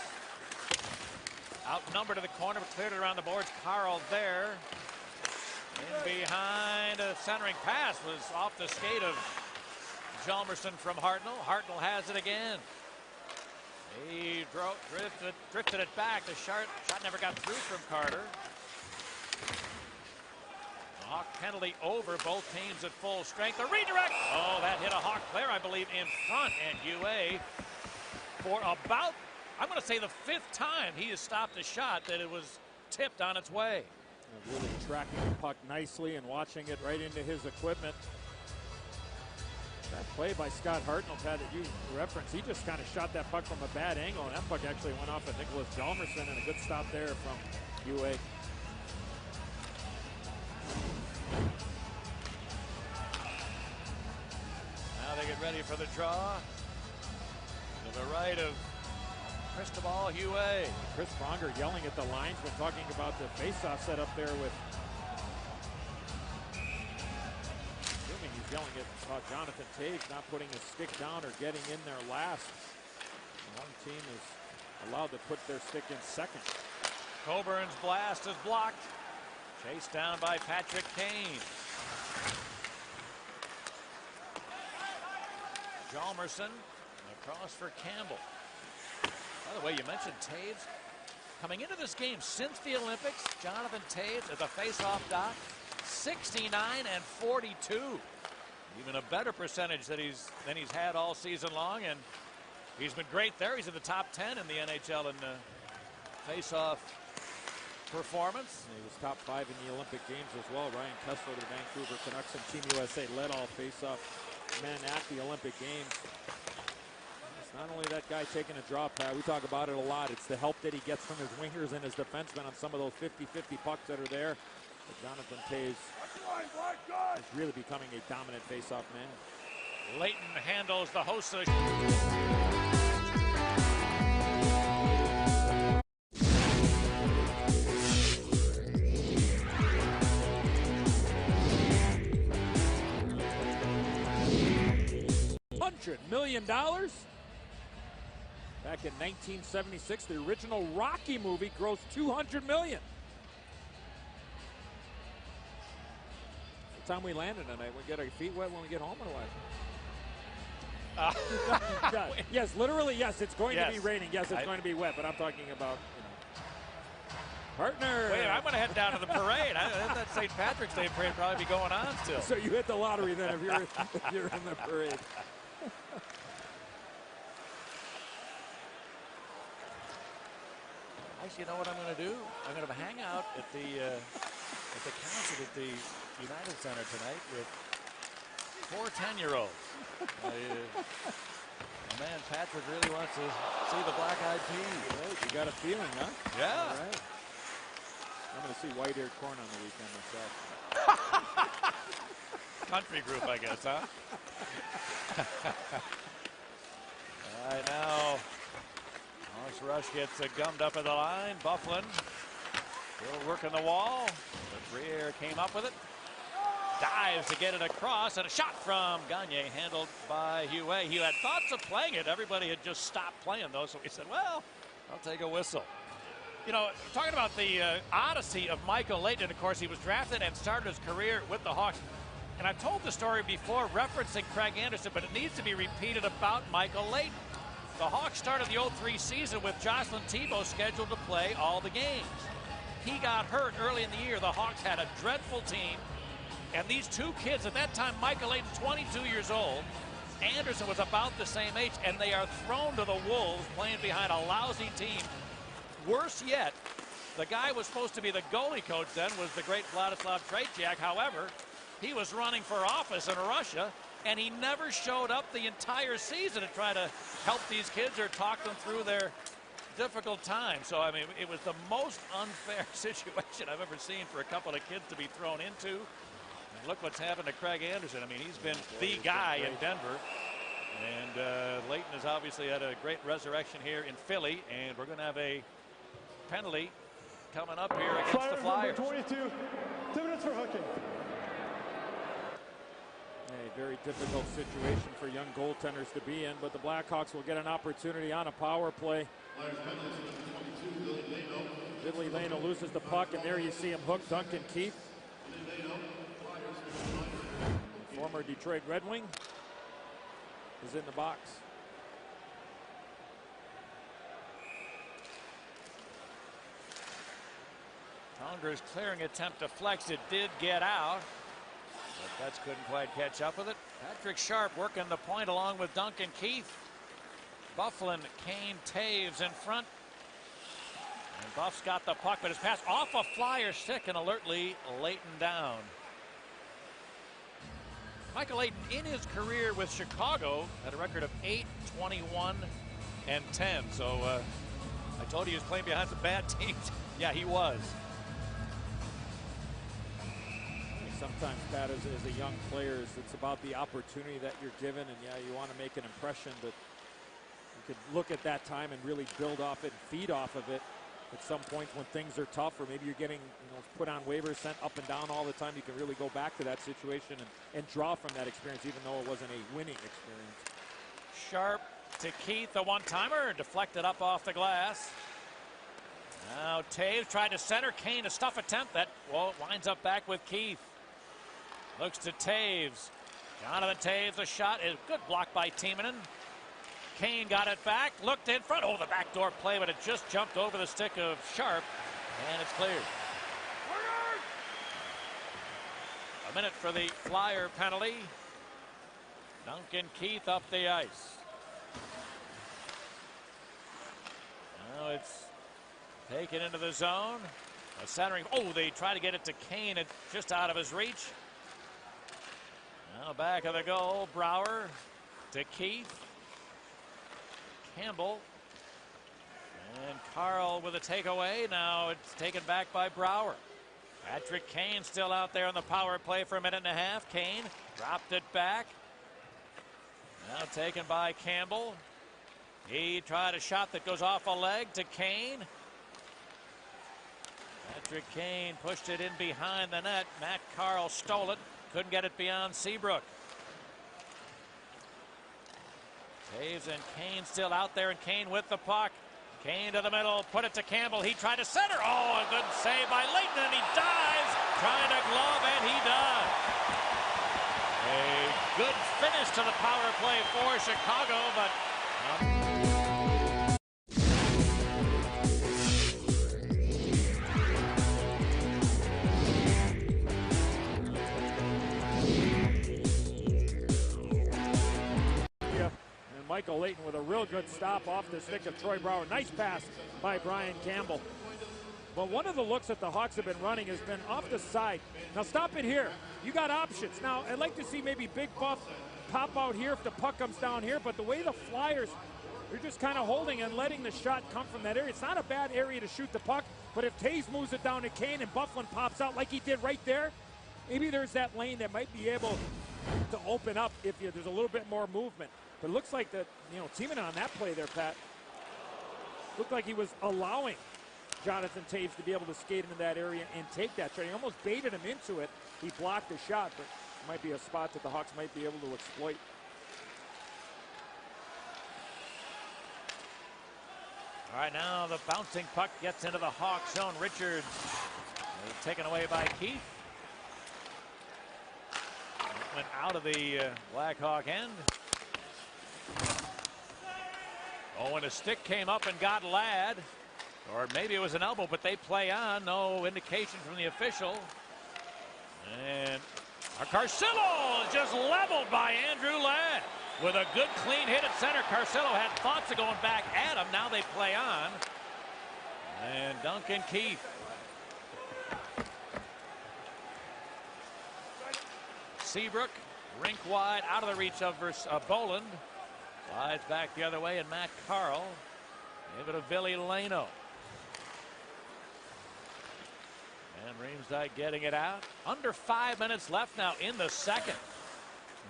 outnumbered to the corner, but cleared it around the boards. Carl there. In behind, a centering pass was off the skate of Hjalmarsson from Hartnell. Hartnell has it again. He drifted it back. The shot never got through from Carter. Hawk penalty over, both teams at full strength. The redirect. Oh, that hit a Hawk player, I believe, in front. And UA, for about, I'm going to say the 5th time he has stopped a shot that it was tipped on its way. Really tracking the puck nicely and watching it right into his equipment. That play by Scott Hartnell, Pat, that you referenced, he just kind of shot that puck from a bad angle, and that puck actually went off of Nicholas Hjalmarsson, and a good stop there from UA. Now they get ready for the draw. To the right of Cristobal UA. Chris Pronger yelling at the linesman, talking about the face-off set up there with, assuming he's yelling about Jonathan Toews not putting his stick down or getting in there last. One team is allowed to put their stick in second. Coburn's blast is blocked. Chased down by Patrick Kane. Hjalmarsson across for Campbell. By the way, you mentioned Toews. Coming into this game since the Olympics, Jonathan Toews at the face-off dot, 69 and 42. Even a better percentage than he's had all season long, and he's been great there. He's in the top 10 in the NHL in face-off performance. He was top 5 in the Olympic Games as well. Ryan Kessler to the Vancouver Canucks and Team USA led all face-off men at the Olympic Games. It's not only that guy taking a draw, Pat. We talk about it a lot. It's the help that he gets from his wingers and his defensemen on some of those 50-50 pucks that are there. But Jonathan Toews is really becoming a dominant face-off man. Leighton handles the host of $100 million. Back in 1976, the original Rocky movie grossed $200 million. What time we landing tonight? We get our feet wet when we get home or what? Yes, literally, yes. It's going to be raining. Yes, it's going to be wet. But I'm talking about, partner. Wait, I'm going to head down to the parade. That St. Patrick's Day parade probably be going on still. So you hit the lottery then if you're in the parade. Actually, you know what I'm going to do? I'm going to hang out at the concert at the United Center tonight with 4 10-year-olds. Man, Patrick really wants to see the Black Eyed Peas. Right, you got a feeling, huh? Yeah. All right. I'm going to see white-eared corn on the weekend myself. Country group, I guess, huh? All right, now Hawks rush gets gummed up at the line. Bufflin still working the wall. The Freer came up with it. Dives to get it across, and a shot from Gagne handled by Hugh. He had thoughts of playing it. Everybody had just stopped playing though, so he said, well, I'll take a whistle. You know, talking about the odyssey of Michael Leighton, of course, he was drafted and started his career with the Hawks. And I've told the story before referencing Craig Anderson, but it needs to be repeated about Michael Leighton. The Hawks started the 03 season with Jocelyn Thibault scheduled to play all the games. He got hurt early in the year. The Hawks had a dreadful team. And these two kids, at that time, Michael Leighton, 22 years old, Anderson was about the same age, and they are thrown to the wolves playing behind a lousy team. Worse yet, the guy was supposed to be the goalie coach then, was the great Vladislav Tretiak. However, he was running for office in Russia, and he never showed up the entire season to try to help these kids or talk them through their difficult time. So, I mean, it was the most unfair situation I've ever seen for a couple of kids to be thrown into. And look what's happened to Craig Anderson. I mean, he's been the guy in Denver. And Leighton has obviously had a great resurrection here in Philly, and we're going to have a penalty coming up here against the Flyers. 22, 2 minutes for hooking. A very difficult situation for young goaltenders to be in, but the Blackhawks will get an opportunity on a power play. Billy Leno loses the puck, and there you see him hook Duncan Keith, former Detroit Red Wing, is in the box. Tonger's clearing attempt to flex. It did get out, but Betts couldn't quite catch up with it. Patrick Sharp working the point along with Duncan Keith. Bufflin, Kane, Taves in front. And Buff's got the puck, but it's passed off a Flyer stick and alertly Leighton down. Michael Leighton in his career with Chicago had a record of 8-21 and 10. So I told you he was playing behind some bad teams. Yeah, he was. Sometimes, Pat, as a young player, it's about the opportunity that you're given, and yeah, you want to make an impression, but you could look at that time and really build off it and feed off of it. At some points when things are tough, or maybe you're getting put on waivers, sent up and down all the time, you can really go back to that situation and draw from that experience, even though it wasn't a winning experience. Sharp to Keith, the one-timer, deflected up off the glass. Now Taves tried to center. Kane, a stuff attempt that winds up back with Keith. Looks to Taves. Jonathan Taves, a shot is good, block by Timonen. Kane got it back, looked in front. Oh, the backdoor play, but it just jumped over the stick of Sharp, and it's cleared. A minute for the Flyer penalty. Duncan Keith up the ice. Now it's taken into the zone. A centering. Oh, they try to get it to Kane. It's just out of his reach. Now back of the goal. Brouwer to Keith. Campbell. And Carl with a takeaway. Now it's taken back by Brouwer. Patrick Kane still out there on the power play for a minute and a half. Kane dropped it back. Now taken by Campbell. He tried a shot that goes off a leg to Kane. Patrick Kane pushed it in behind the net. Matt Carl stole it. Couldn't get it beyond Seabrook. Taves and Kane still out there, and Kane with the puck. Kane to the middle, put it to Campbell. He tried to center. Oh, a good save by Leighton, and he dives, trying to glove, and he does. A good finish to the power play for Chicago, but Michael Leighton with a real good stop off the stick of Troy Brouwer. Nice pass by Brian Campbell. But one of the looks that the Hawks have been running has been off the side. Now stop it here. You got options. Now I'd like to see maybe Big Buff pop out here if the puck comes down here, but the way the Flyers, they're just kind of holding and letting the shot come from that area. It's not a bad area to shoot the puck, But if Taves moves it down to Kane and Bufflin pops out like he did right there, maybe there's that lane that might be able to open up if there's a little bit more movement. But it looks like that, Tiemann on that play there, Pat, looked like he was allowing Jonathan Taves to be able to skate into that area and take that shot. He almost baited him into it. He blocked the shot, but it might be a spot that the Hawks might be able to exploit. All right, now the bouncing puck gets into the Hawks zone. Richards taken away by Keith. Went out of the Blackhawk end. Oh, and a stick came up and got Ladd. Or maybe it was an elbow, but they play on. No indication from the official. And Carcillo is just leveled by Andrew Ladd. With a good clean hit at center. Carcillo had thoughts of going back at him. Now they play on. And Duncan Keith. Seabrook, rink wide, out of the reach of Boland. Slides back the other way, and Matt Carl. Give it to Ville Leno. And Riemsdyk getting it out. Under 5 minutes left now in the second.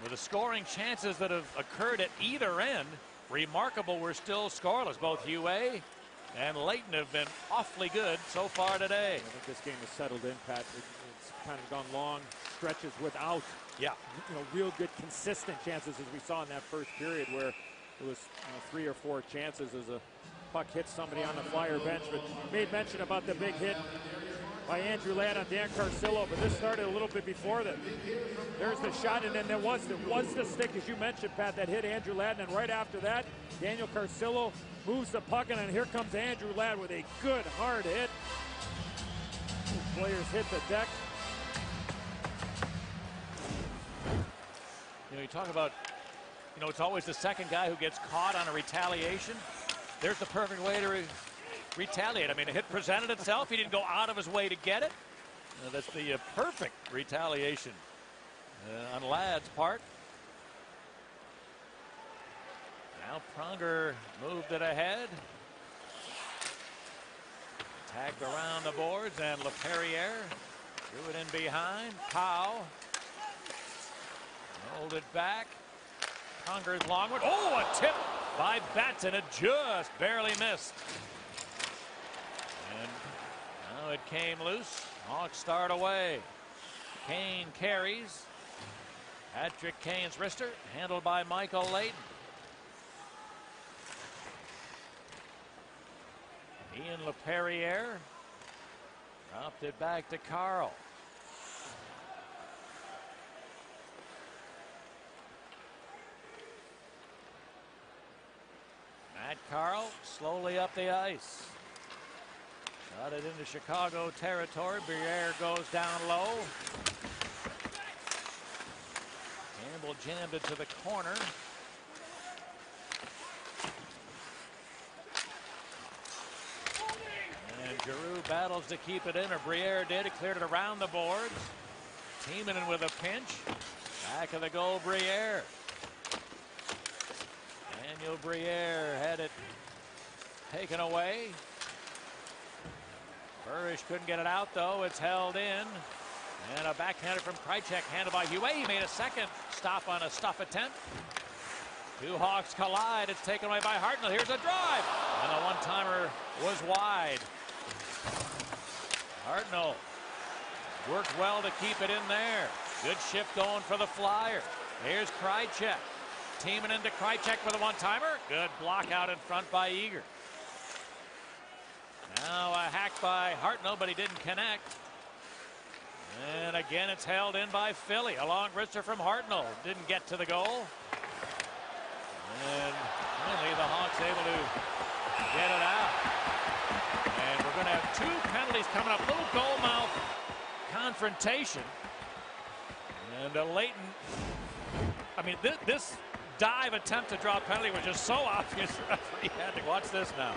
With the scoring chances that have occurred at either end, remarkable we're still scoreless. Both UA and Leighton have been awfully good so far today. I think this game has settled in, Pat. It's kind of gone long stretches without real good consistent chances, as we saw in that first period where it was 3 or 4 chances as a puck hit somebody on the Flyer bench. But made mention about the big hit by Andrew Ladd on Dan Carcillo, but this started a little bit before that. There's the shot, and then there was the stick, as you mentioned, Pat, that hit Andrew Ladd, and right after that, Daniel Carcillo moves the puck, and then here comes Andrew Ladd with a good hard hit. Players hit the deck. You talk about, it's always the second guy who gets caught on a retaliation. There's the perfect way to retaliate. I mean, a hit presented itself. He didn't go out of his way to get it. That's the perfect retaliation on Ladd's part. Now Pronger moved it ahead. Tagged around the boards, and LaPerriere threw it in behind. Powell rolled it back. Pronger's long one. Oh, a tip by Betts, and it just barely missed. And now it came loose. Hawks start away. Kane carries. Patrick Kane's wrister, handled by Michael Leighton. Ian LaPerriere dropped it back to Carl. Matt Carl slowly up the ice. Got it into Chicago territory. Briere goes down low. Campbell jammed it to the corner. And Giroux battles to keep it in, or Briere did. He cleared it around the boards. Tiemann with a pinch. Back of the goal, Briere. Daniel Briere had it taken away. Burrish couldn't get it out, though. It's held in. And a backhander from Krejcik, handled by Huey. He made a second stop on a stuff attempt. Two Hawks collide. It's taken away by Hartnell. Here's a drive. And the one-timer was wide. Hartnell worked well to keep it in there. Good shift going for the Flyers. Here's Krejcik. Tiemann into Krejcik for the one-timer. Good block out in front by Eager. Now a hack by Hartnell, but he didn't connect. And again, it's held in by Philly. A long wrister from Hartnell. Didn't get to the goal. And finally, the Hawks able to get it out. And we're going to have 2 penalties coming up. Little goal mouth confrontation. And Leighton, I mean, this dive attempt to draw a penalty was just so obvious. The referee had to watch this now.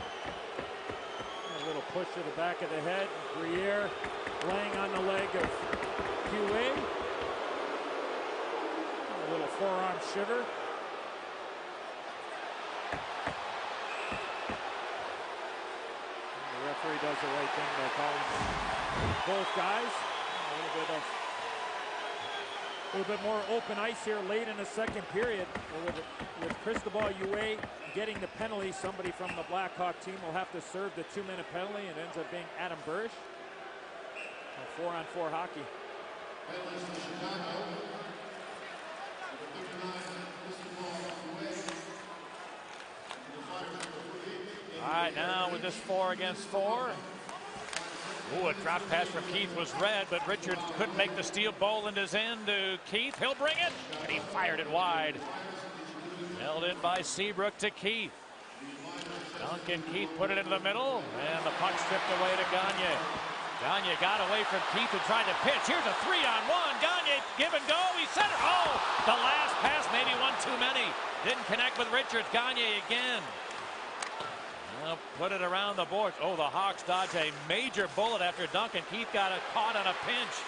A little push to the back of the head. Briere laying on the leg of QA. A little forearm shiver. The referee does the right thing by calling both guys. A little bit more open ice here late in the second period. With Cristobal Ue getting the penalty, somebody from the Blackhawk team will have to serve the 2-minute penalty, and it ends up being Adam Burrish. 4-on-4 hockey. All right, now with this 4 against 4. Ooh, a drop pass from Keith was red, but Richards couldn't make the steal. Boland's in to Keith. He'll bring it, and he fired it wide. Held in by Seabrook to Keith. Duncan Keith put it into the middle, and the puck stripped away to Gagne. Gagne got away from Keith and tried to pitch. Here's a 3-on-1. Gagne, give and go. He center. Oh, the last pass, maybe one too many. Didn't connect with Richards. Gagne again. Well, put it around the boards. Oh, the Hawks dodge a major bullet after Duncan Keith got caught on a pinch.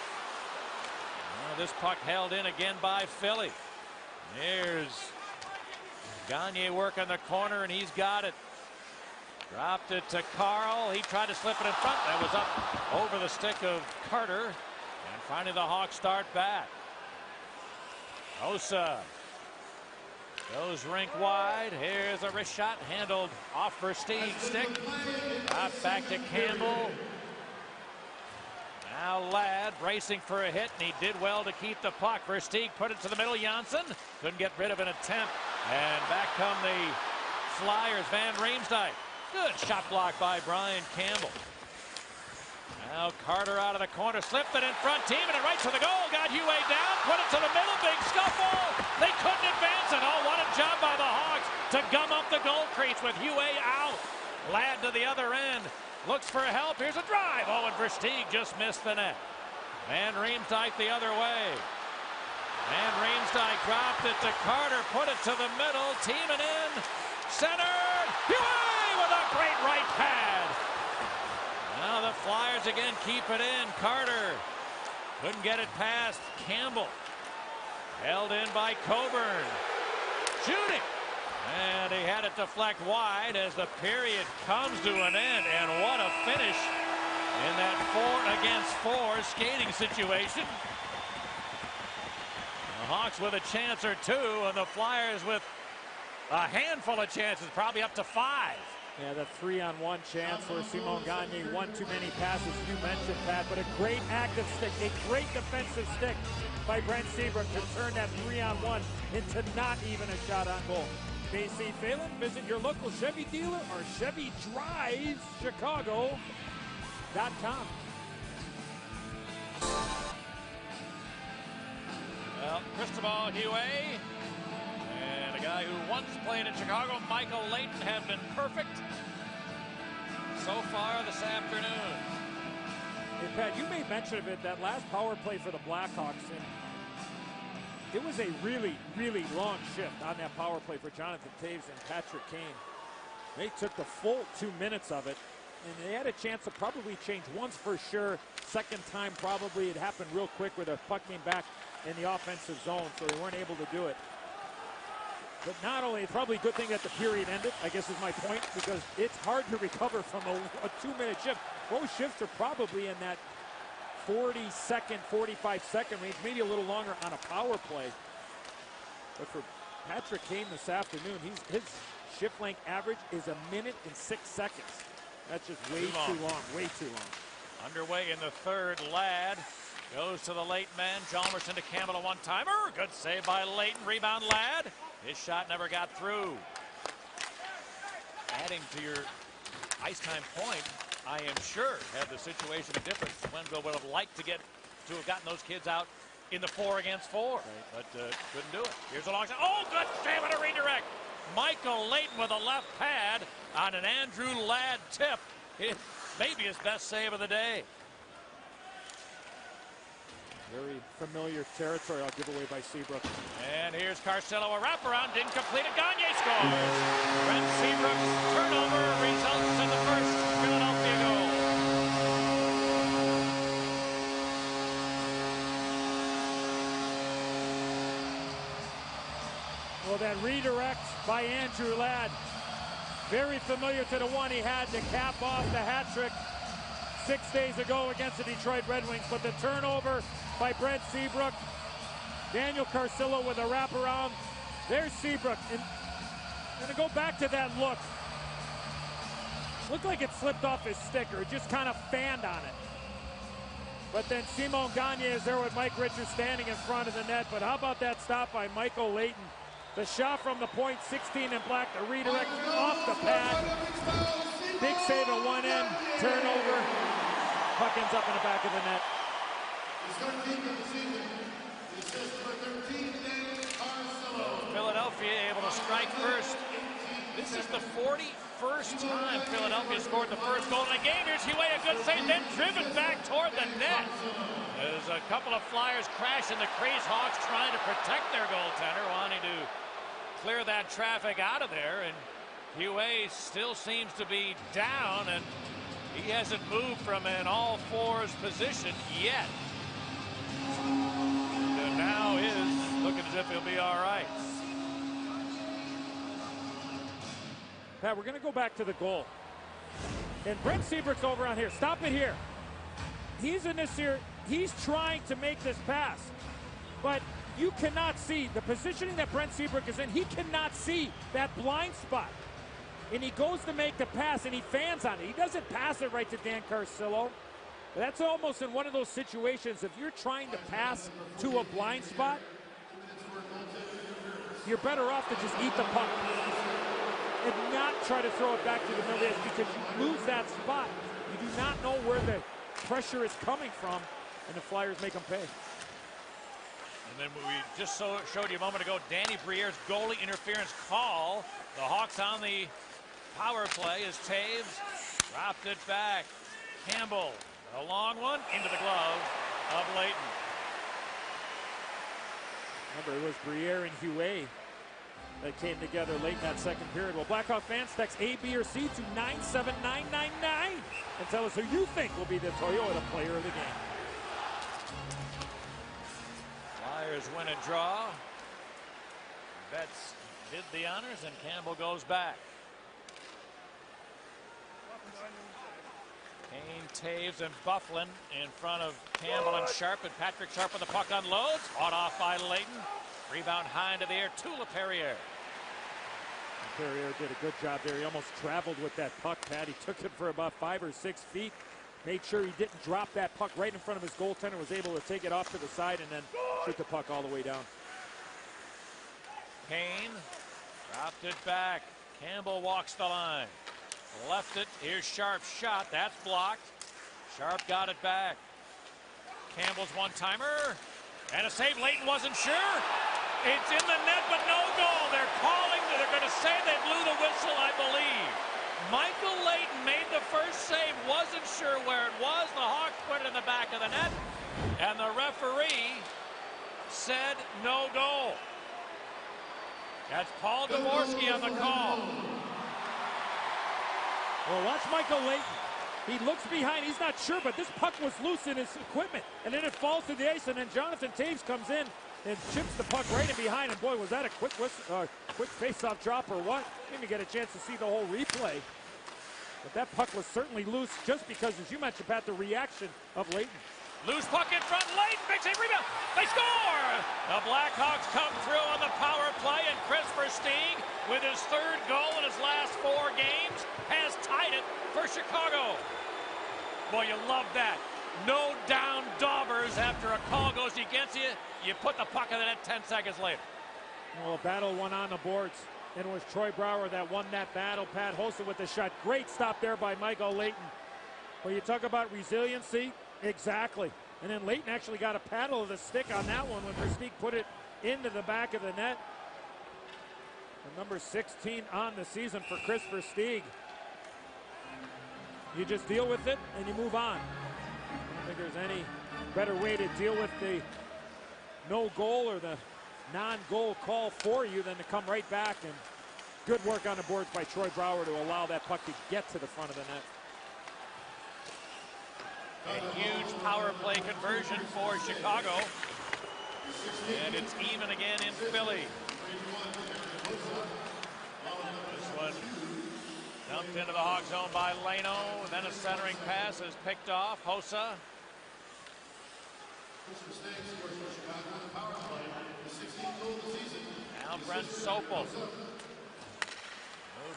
Well, this puck held in again by Philly. There's Gagne working the corner, and he's got it. Dropped it to Carl. He tried to slip it in front. That was up over the stick of Carter. And finally the Hawks start back. Osa goes rink wide. Here's a wrist shot handled off Versteeg's stick. Dropped back to Campbell. Now Ladd racing for a hit, and he did well to keep the puck. Versteeg put it to the middle. Janssen couldn't get rid of an attempt. And back come the Flyers. Van Riemsdyk. Good shot block by Brian Campbell. Now Carter out of the corner, slipped it in front, teaming it right to the goal. Got Huey down, put it to the middle, big scuffle. They couldn't advance it. Oh, what a job by the Hawks to gum up the goal crease with Huey out. Ladd to the other end, looks for help. Here's a drive. Oh, and Versteeg just missed the net. Van Riemsdyk the other way. Van Riemsdyk dropped it to Carter, put it to the middle, teaming in, centered. Huey with a great right pad. Now the Flyers again keep it in. Carter couldn't get it past Campbell. Held in by Coburn. Shooting. And he had it deflect wide as the period comes to an end. And what a finish in that 4 against 4 skating situation. The Hawks with a chance or two, and the Flyers with a handful of chances, probably up to 5. Yeah, the 3-on-1 chance where Simon Gagne one too many passes, you mentioned, Pat, but a great active stick, a great defensive stick by Brent Seabrook to turn that 3-on-1 into not even a shot on goal. KC Phelan, visit your local Chevy dealer or ChevyDrivesChicago.com. Well, Cristobal Huey and a guy who once played in Chicago, Michael Layton, have been perfect so far this afternoon. Hey, Pat, you made mention of it, that last power play for the Blackhawks, and it was a really, really long shift on that power play for Jonathan Taves and Patrick Kane. They took the full 2 minutes of it, and they had a chance to probably change once for sure. Second time, probably it happened real quick where the puck came back in the offensive zone, so they weren't able to do it. But not only, it's probably a good thing that the period ended, I guess is my point, because it's hard to recover from a 2-minute shift. Those shifts are probably in that 40-second, 45-second range, maybe a little longer on a power play. But for Patrick Kane this afternoon, his shift length average is 1 minute and 6 seconds. That's just way too long, way too long. Underway in the third, Ladd goes to the late man. Chalmerson to Campbell, a one-timer. Good save by Layton. Rebound, Ladd. His shot never got through. Adding to your ice time point, I am sure, had the situation a difference, Glenville would have liked to have gotten those kids out in the 4 against 4, right, but couldn't do it. Here's a long shot. Oh, good save on a redirect. Michael Layton with a left pad on an Andrew Ladd tip. It may be his best save of the day. Very familiar territory, I'll give away by Seabrook. And here's Carcillo, a wraparound, didn't complete it. Gagne scores. Brent Seabrook's turnover results in the first Philadelphia goal. Well, that redirect by Andrew Ladd, very familiar to the one he had to cap off the hat trick 6 days ago against the Detroit Red Wings, but the turnover by Brent Seabrook. Daniel Carcillo with a wraparound. There's Seabrook. And gonna go back to that look. Looked like it slipped off his stick, or it just kind of fanned on it. But then Simon Gagne is there with Mike Richards standing in front of the net. But how about that stop by Michael Leighton? The shot from the point, 16 in black, the redirect off the pad. Big save at one end, turnover. Puck ends up in the back of the net. Philadelphia able to strike first. This is the 41st time Philadelphia scored the first goal in a game. Here's Huey, a good save, then driven back toward the net. There's a couple of Flyers crashing. The Crazy Hawks trying to protect their goaltender, wanting to clear that traffic out of there. And Huey still seems to be down, and he hasn't moved from an all-fours position yet. And now is looking as if he'll be all right. Pat, we're going to go back to the goal. And Brent Seabrook's over on here. Stop it here. He's in this here. He's trying to make this pass. But you cannot see the positioning that Brent Seabrook is in. He cannot see that blind spot. And he goes to make the pass, and he fans on it. He doesn't pass it right to Dan Carcillo. That's almost in one of those situations. If you're trying to pass to a blind spot, you're better off to just eat the puck and not try to throw it back to the middle, because you lose that spot. You do not know where the pressure is coming from, and the Flyers make them pay. And then we just showed you a moment ago Danny Briere's goalie interference call. The Hawks on the power play as Taves dropped it back. Campbell, a long one into the glove of Leighton. Remember, it was Briere and Huey that came together late in that second period. Well, Blackhawk fans, text A, B, or C to 97999 and tell us who you think will be the Toyota player of the game. Flyers win and draw. Betts did the honors, and Campbell goes back. Kane, Taves, and Bufflin in front of Campbell and Sharp, and Patrick Sharp when the puck unloads. Fought off by Leighton. Rebound high into the air to LaPerriere. LaPerriere did a good job there. He almost traveled with that puck, Pat. He took it for about 5 or 6 feet. Made sure he didn't drop that puck right in front of his goaltender. Was able to take it off to the side and then shoot the puck all the way down. Kane dropped it back. Campbell walks the line. Left it. Here's Sharp's shot. That's blocked. Sharp got it back. Campbell's one-timer. And a save. Leighton wasn't sure. It's in the net, but no goal. They're calling. They're going to say they blew the whistle, I believe. Michael Leighton made the first save. Wasn't sure where it was. The Hawks put it in the back of the net. And the referee said no goal. That's Paul Dvorsky on the call. Well, watch Michael Leighton. He looks behind. He's not sure, but this puck was loose in his equipment. And then it falls to the ice, and then Jonathan Taves comes in and chips the puck right in behind. And boy, was that a quick face-off drop or what? Didn't even get a chance to see the whole replay. But that puck was certainly loose just because, as you mentioned, Pat, the reaction of Leighton. Loose puck in front. Leighton, big save, rebound. They score! The Blackhawks come through on the power play, and Chris Versteeg, with his 3rd goal in his last 4 games, has tied it for Chicago. Boy, you love that. No down daubers after a call goes against you. You put the puck in the net 10 seconds later. Well, a battle won on the boards. And it was Troy Brouwer that won that battle. Pat Hossa with the shot. Great stop there by Michael Leighton. Well, you talk about resiliency. Exactly. And then Leighton actually got a paddle of the stick on that one when Versteeg put it into the back of the net. And number 16 on the season for Chris Versteeg. You just deal with it and you move on. I don't think there's any better way to deal with the no goal or the non-goal call for you than to come right back. And good work on the boards by Troy Brouwer to allow that puck to get to the front of the net. A huge power play conversion for Chicago. And it's even again in Philly. This one dumped Knocked into the Hawk zone by Leno. Then a centering pass is picked off. Hossa. Now Brent Sopel.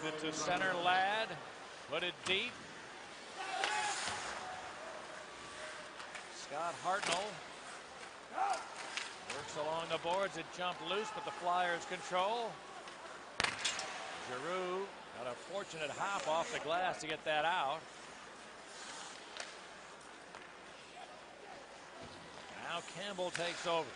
Moved it to center. Ladd. Put it deep. Scott Hartnell works along the boards. It jumped loose, but the Flyers control. Giroux got a fortunate hop off the glass to get that out. Now Campbell takes over.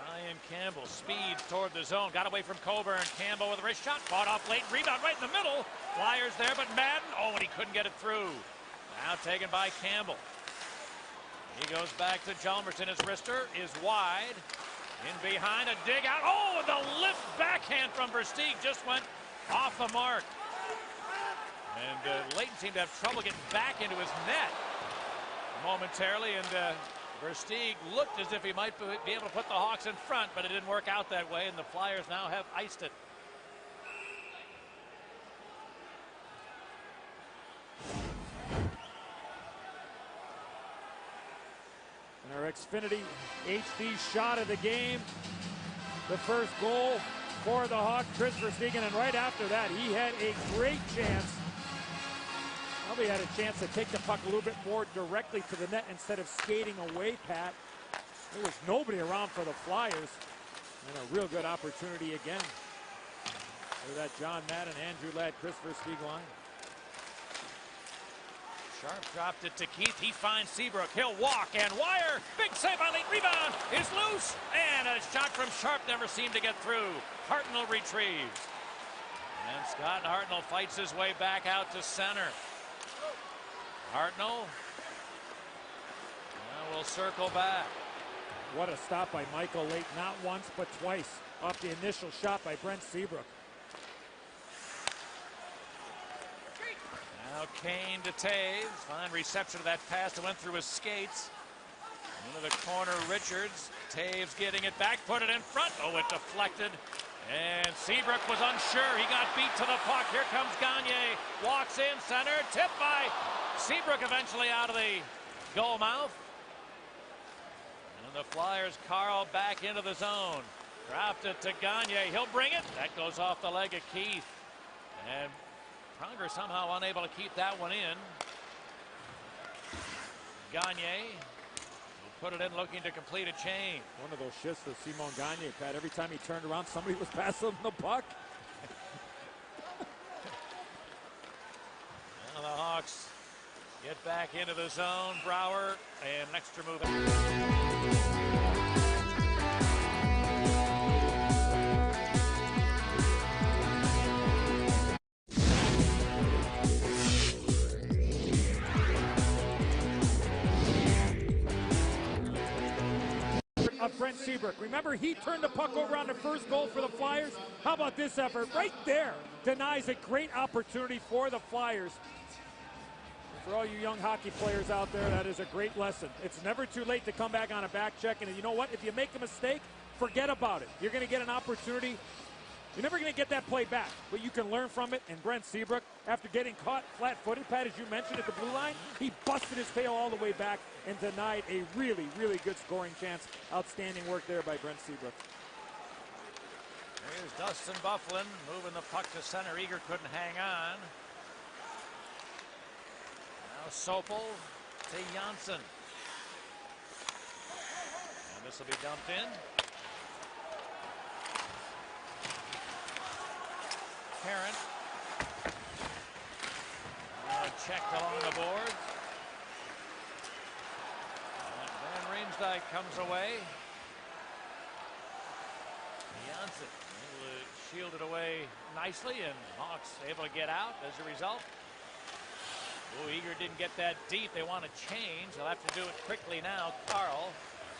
Ryan Campbell speeds toward the zone. Got away from Coburn. Campbell with a wrist shot. Fought off late. Rebound right in the middle. Flyers there, but Madden. Oh, and he couldn't get it through. Now taken by Campbell. He goes back to Hjalmarsson. His wrister is wide. In behind, a dig out. Oh, and the lift backhand from Versteeg just went off the mark. And Leighton seemed to have trouble getting back into his net momentarily. And Versteeg looked as if he might be able to put the Hawks in front, but it didn't work out that way, and the Flyers now have iced it. And our Xfinity HD shot of the game. The first goal for the Hawks, Chris Versteeg, and right after that, he had a great chance. Probably had a chance to take the puck a little bit more directly to the net instead of skating away, Pat. There was nobody around for the Flyers. And a real good opportunity again. For that John Madden, Andrew Ladd, Chris Versteeg line. Sharp dropped it to Keith. He finds Seabrook. He'll walk and wire. Big save by Leighton. Rebound is loose. And a shot from Sharp never seemed to get through. Hartnell retrieves. And Scott Hartnell fights his way back out to center. Hartnell now will circle back. What a stop by Michael Leighton. Not once, but twice. Off the initial shot by Brent Seabrook. Now Kane to Taves. Fine reception of that pass that went through his skates. Into the corner, Richards. Taves getting it back, put it in front. Oh, it deflected. And Seabrook was unsure. He got beat to the puck. Here comes Gagne. Walks in center. Tipped by Seabrook eventually out of the goal mouth. And the Flyers, Carl back into the zone. Dropped it to Gagne. He'll bring it. That goes off the leg of Keith. And Pronger somehow unable to keep that one in. Gagne will put it in looking to complete a chain. One of those shifts for Simon Gagne, Pat. Every time he turned around, somebody was passing him the puck. Now the Hawks get back into the zone. Brouwer and an extra move. Of Brent Seabrook. Remember, he turned the puck over on the first goal for the Flyers. How about this effort right there? Denies a great opportunity for the Flyers. And for all you young hockey players out there, that is a great lesson. It's never too late to come back on a back check, and you know what? If you make a mistake, forget about it. You're going to get an opportunity. You're never going to get that play back, but you can learn from it. And Brent Seabrook, after getting caught flat-footed, Pat, as you mentioned, at the blue line, he busted his tail all the way back and denied a really, really good scoring chance. Outstanding work there by Brent Seabrook. Here's Dustin Byfuglien moving the puck to center. Eager couldn't hang on. Now Sopel to Janssen. And this will be dumped in. Parent. Checked along the boards. And Van Riemsdyk comes away. Janssen able to shield it away nicely, and Hawks able to get out as a result. Oh, Eager didn't get that deep. They want to change. They'll have to do it quickly now. Carl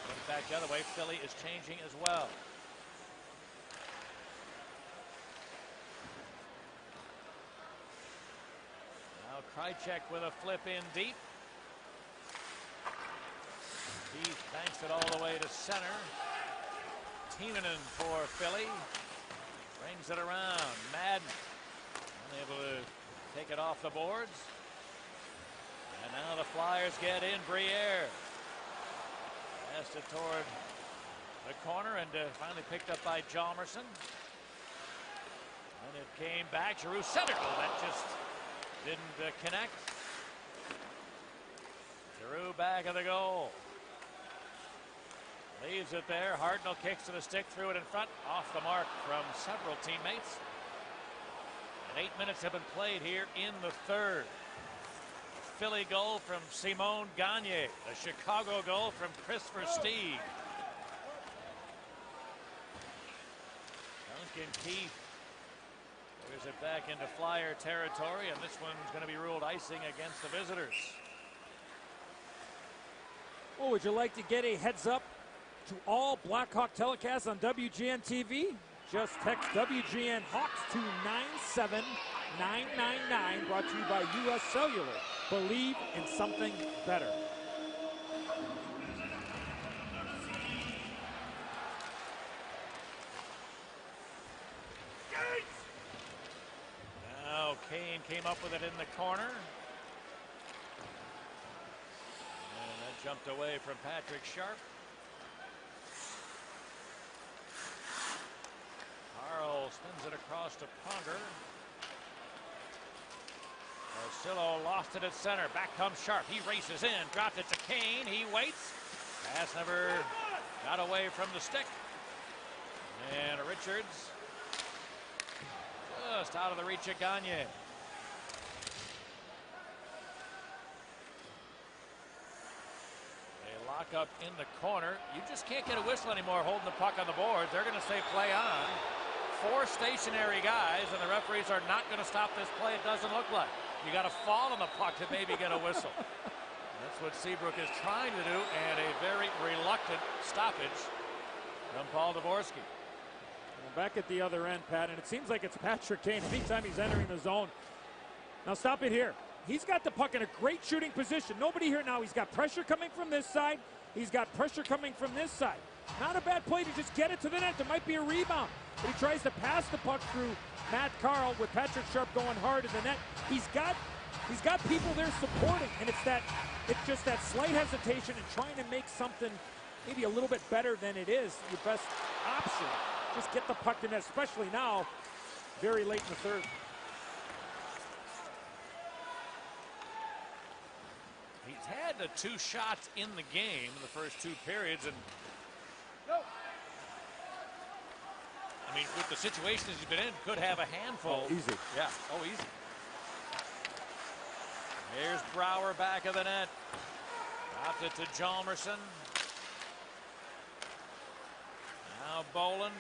goes back the other way. Philly is changing as well. Krychek with a flip in deep. Keith banks it all the way to center. Timonen for Philly. Brings it around. Madden unable to take it off the boards. And now the Flyers get in. Briere passed it toward the corner and finally picked up by Hjalmarsson. And it came back. Giroux centered. Oh, that just didn't connect. Giroux back of the goal. Leaves it there. Hartnell kicks to the stick, threw it in front, off the mark from several teammates. And 8 minutes have been played here in the third. Philly goal from Simon Gagne. A Chicago goal from Chris Versteeg. Duncan Keith clears it back into Flyer territory, and this one's going to be ruled icing against the visitors. Well, would you like to get a heads up to all Blackhawk telecasts on WGN TV? Just text WGN Hawks to 97999, brought to you by U.S. Cellular. Believe in something better. Now Kane came up with it in the corner. And that jumped away from Patrick Sharp. Carl spins it across to Pronger. Marcillo lost it at center. Back comes Sharp. He races in. Dropped it to Kane. He waits. Pass never got away from the stick. And Richards just out of the reach of Gagne. They lock up in the corner. You just can't get a whistle anymore holding the puck on the boards. They're going to say play on. 4 stationary guys, and the referees are not going to stop this play, it doesn't look like. You got to fall on the puck to maybe get a whistle. That's what Seabrook is trying to do, and a very reluctant stoppage from Paul Dvorsky. Well, back at the other end, Pat, and it seems like it's Patrick Kane anytime he's entering the zone. Now stop it here. He's got the puck in a great shooting position. Nobody here now. He's got pressure coming from this side. He's got pressure coming from this side. Not a bad play to just get it to the net. There might be a rebound. But he tries to pass the puck through Matt Carl with Patrick Sharp going hard in the net. He's got people there supporting, and it's just that slight hesitation and trying to make something maybe a little bit better than it is. Your best option. Just get the puck to net, especially now, very late in the third. He's had the 2 shots in the game in the first 2 periods, and I mean, with the situations he's been in, could have a handful. Oh, easy. Yeah. Oh, easy. Here's Brouwer back of the net. Dropped it to Hjalmarsson. Now Boland.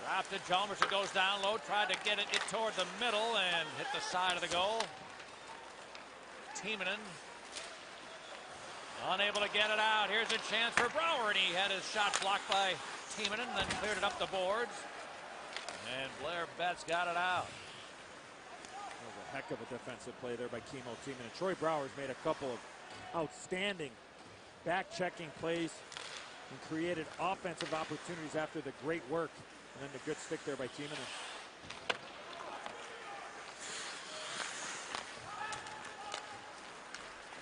Dropped it. Hjalmarsson goes down low. Tried to get it toward the middle and hit the side of the goal. Timonen unable to get it out. Here's a chance for Brouwer, and he had his shot blocked by Timonen, then cleared it up the boards. And Blair Betts got it out. That was a heck of a defensive play there by Kimmo Timonen. Troy Brouwer's made a couple of outstanding back-checking plays and created offensive opportunities after the great work. And then the good stick there by Timonen.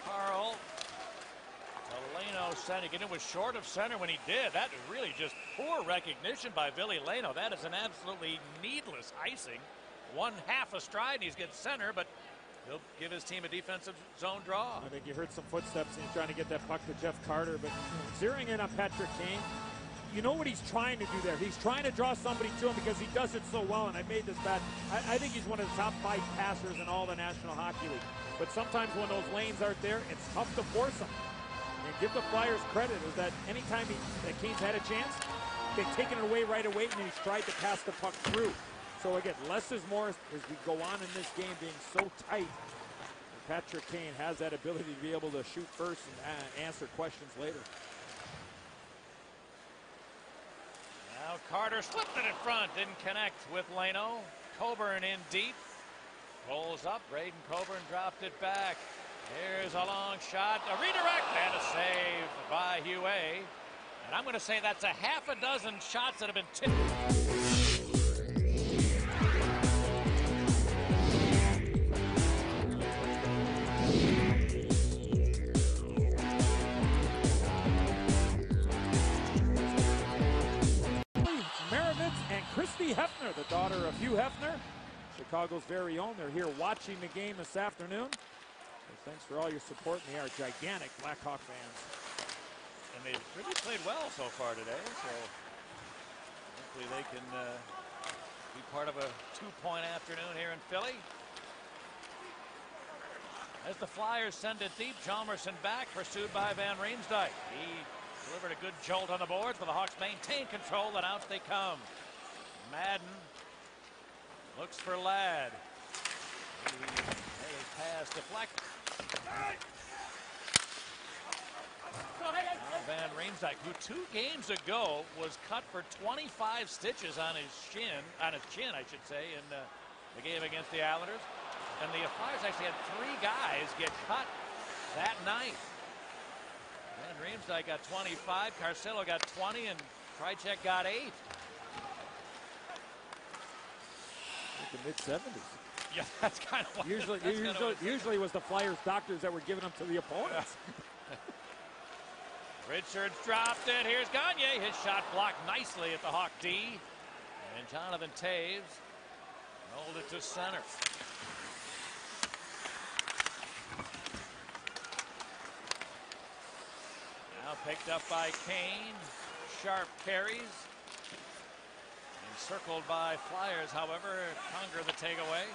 Carl. Leno sending it. It was short of center when he did. That is really just poor recognition by Billy Leno. That is an absolutely needless icing. 1/2 a stride, and he's getting center, but he'll give his team a defensive zone draw. I think you heard some footsteps, and he's trying to get that puck to Jeff Carter, but zeroing in on Patrick Kane, you know what he's trying to do there. He's trying to draw somebody to him because he does it so well, and I made this bet. I think he's one of the top 5 passers in all the National Hockey League. But sometimes when those lanes aren't there, it's tough to force them. And give the Flyers credit is that anytime that Kane's had a chance, they've taken it away right away, and then he's tried to pass the puck through. So again, less is more as we go on in this game being so tight. Patrick Kane has that ability to be able to shoot first and answer questions later. Now Carter slipped it in front, didn't connect with Leno. Coburn in deep. Rolls up, Braden Coburn dropped it back. Here's a long shot, a redirect, and a save by Huet. And I'm going to say that's a 6 shots that have been tipped. Katie Hefner, the daughter of Hugh Hefner, Chicago's very own. They're here watching the game this afternoon. So thanks for all your support, and they are gigantic Blackhawk fans. And they've really played well so far today, so hopefully they can be part of a 2-point afternoon here in Philly. As the Flyers send it deep, Chalmerson back, pursued by Van Riemsdyk. He delivered a good jolt on the boards, but the Hawks maintain control, and out they come. Madden looks for Ladd. His pass deflected. Van Riemsdyk, who 2 games ago was cut for 25 stitches on his chin, I should say, in the game against the Islanders. And the Flyers actually had 3 guys get cut that night. Van Riemsdyk got 25, Carcillo got 20, and Krejcek got 8. Like the mid-70s. Yeah, that's kind of what Usually it was the Flyers doctors that were giving them to the opponents. Richards dropped it. Here's Gagne. His shot blocked nicely at the Hawk D. And Jonathan Taves rolled it to center. Now picked up by Kane. Sharp carries. Encircled by Flyers, however. Conger the takeaway.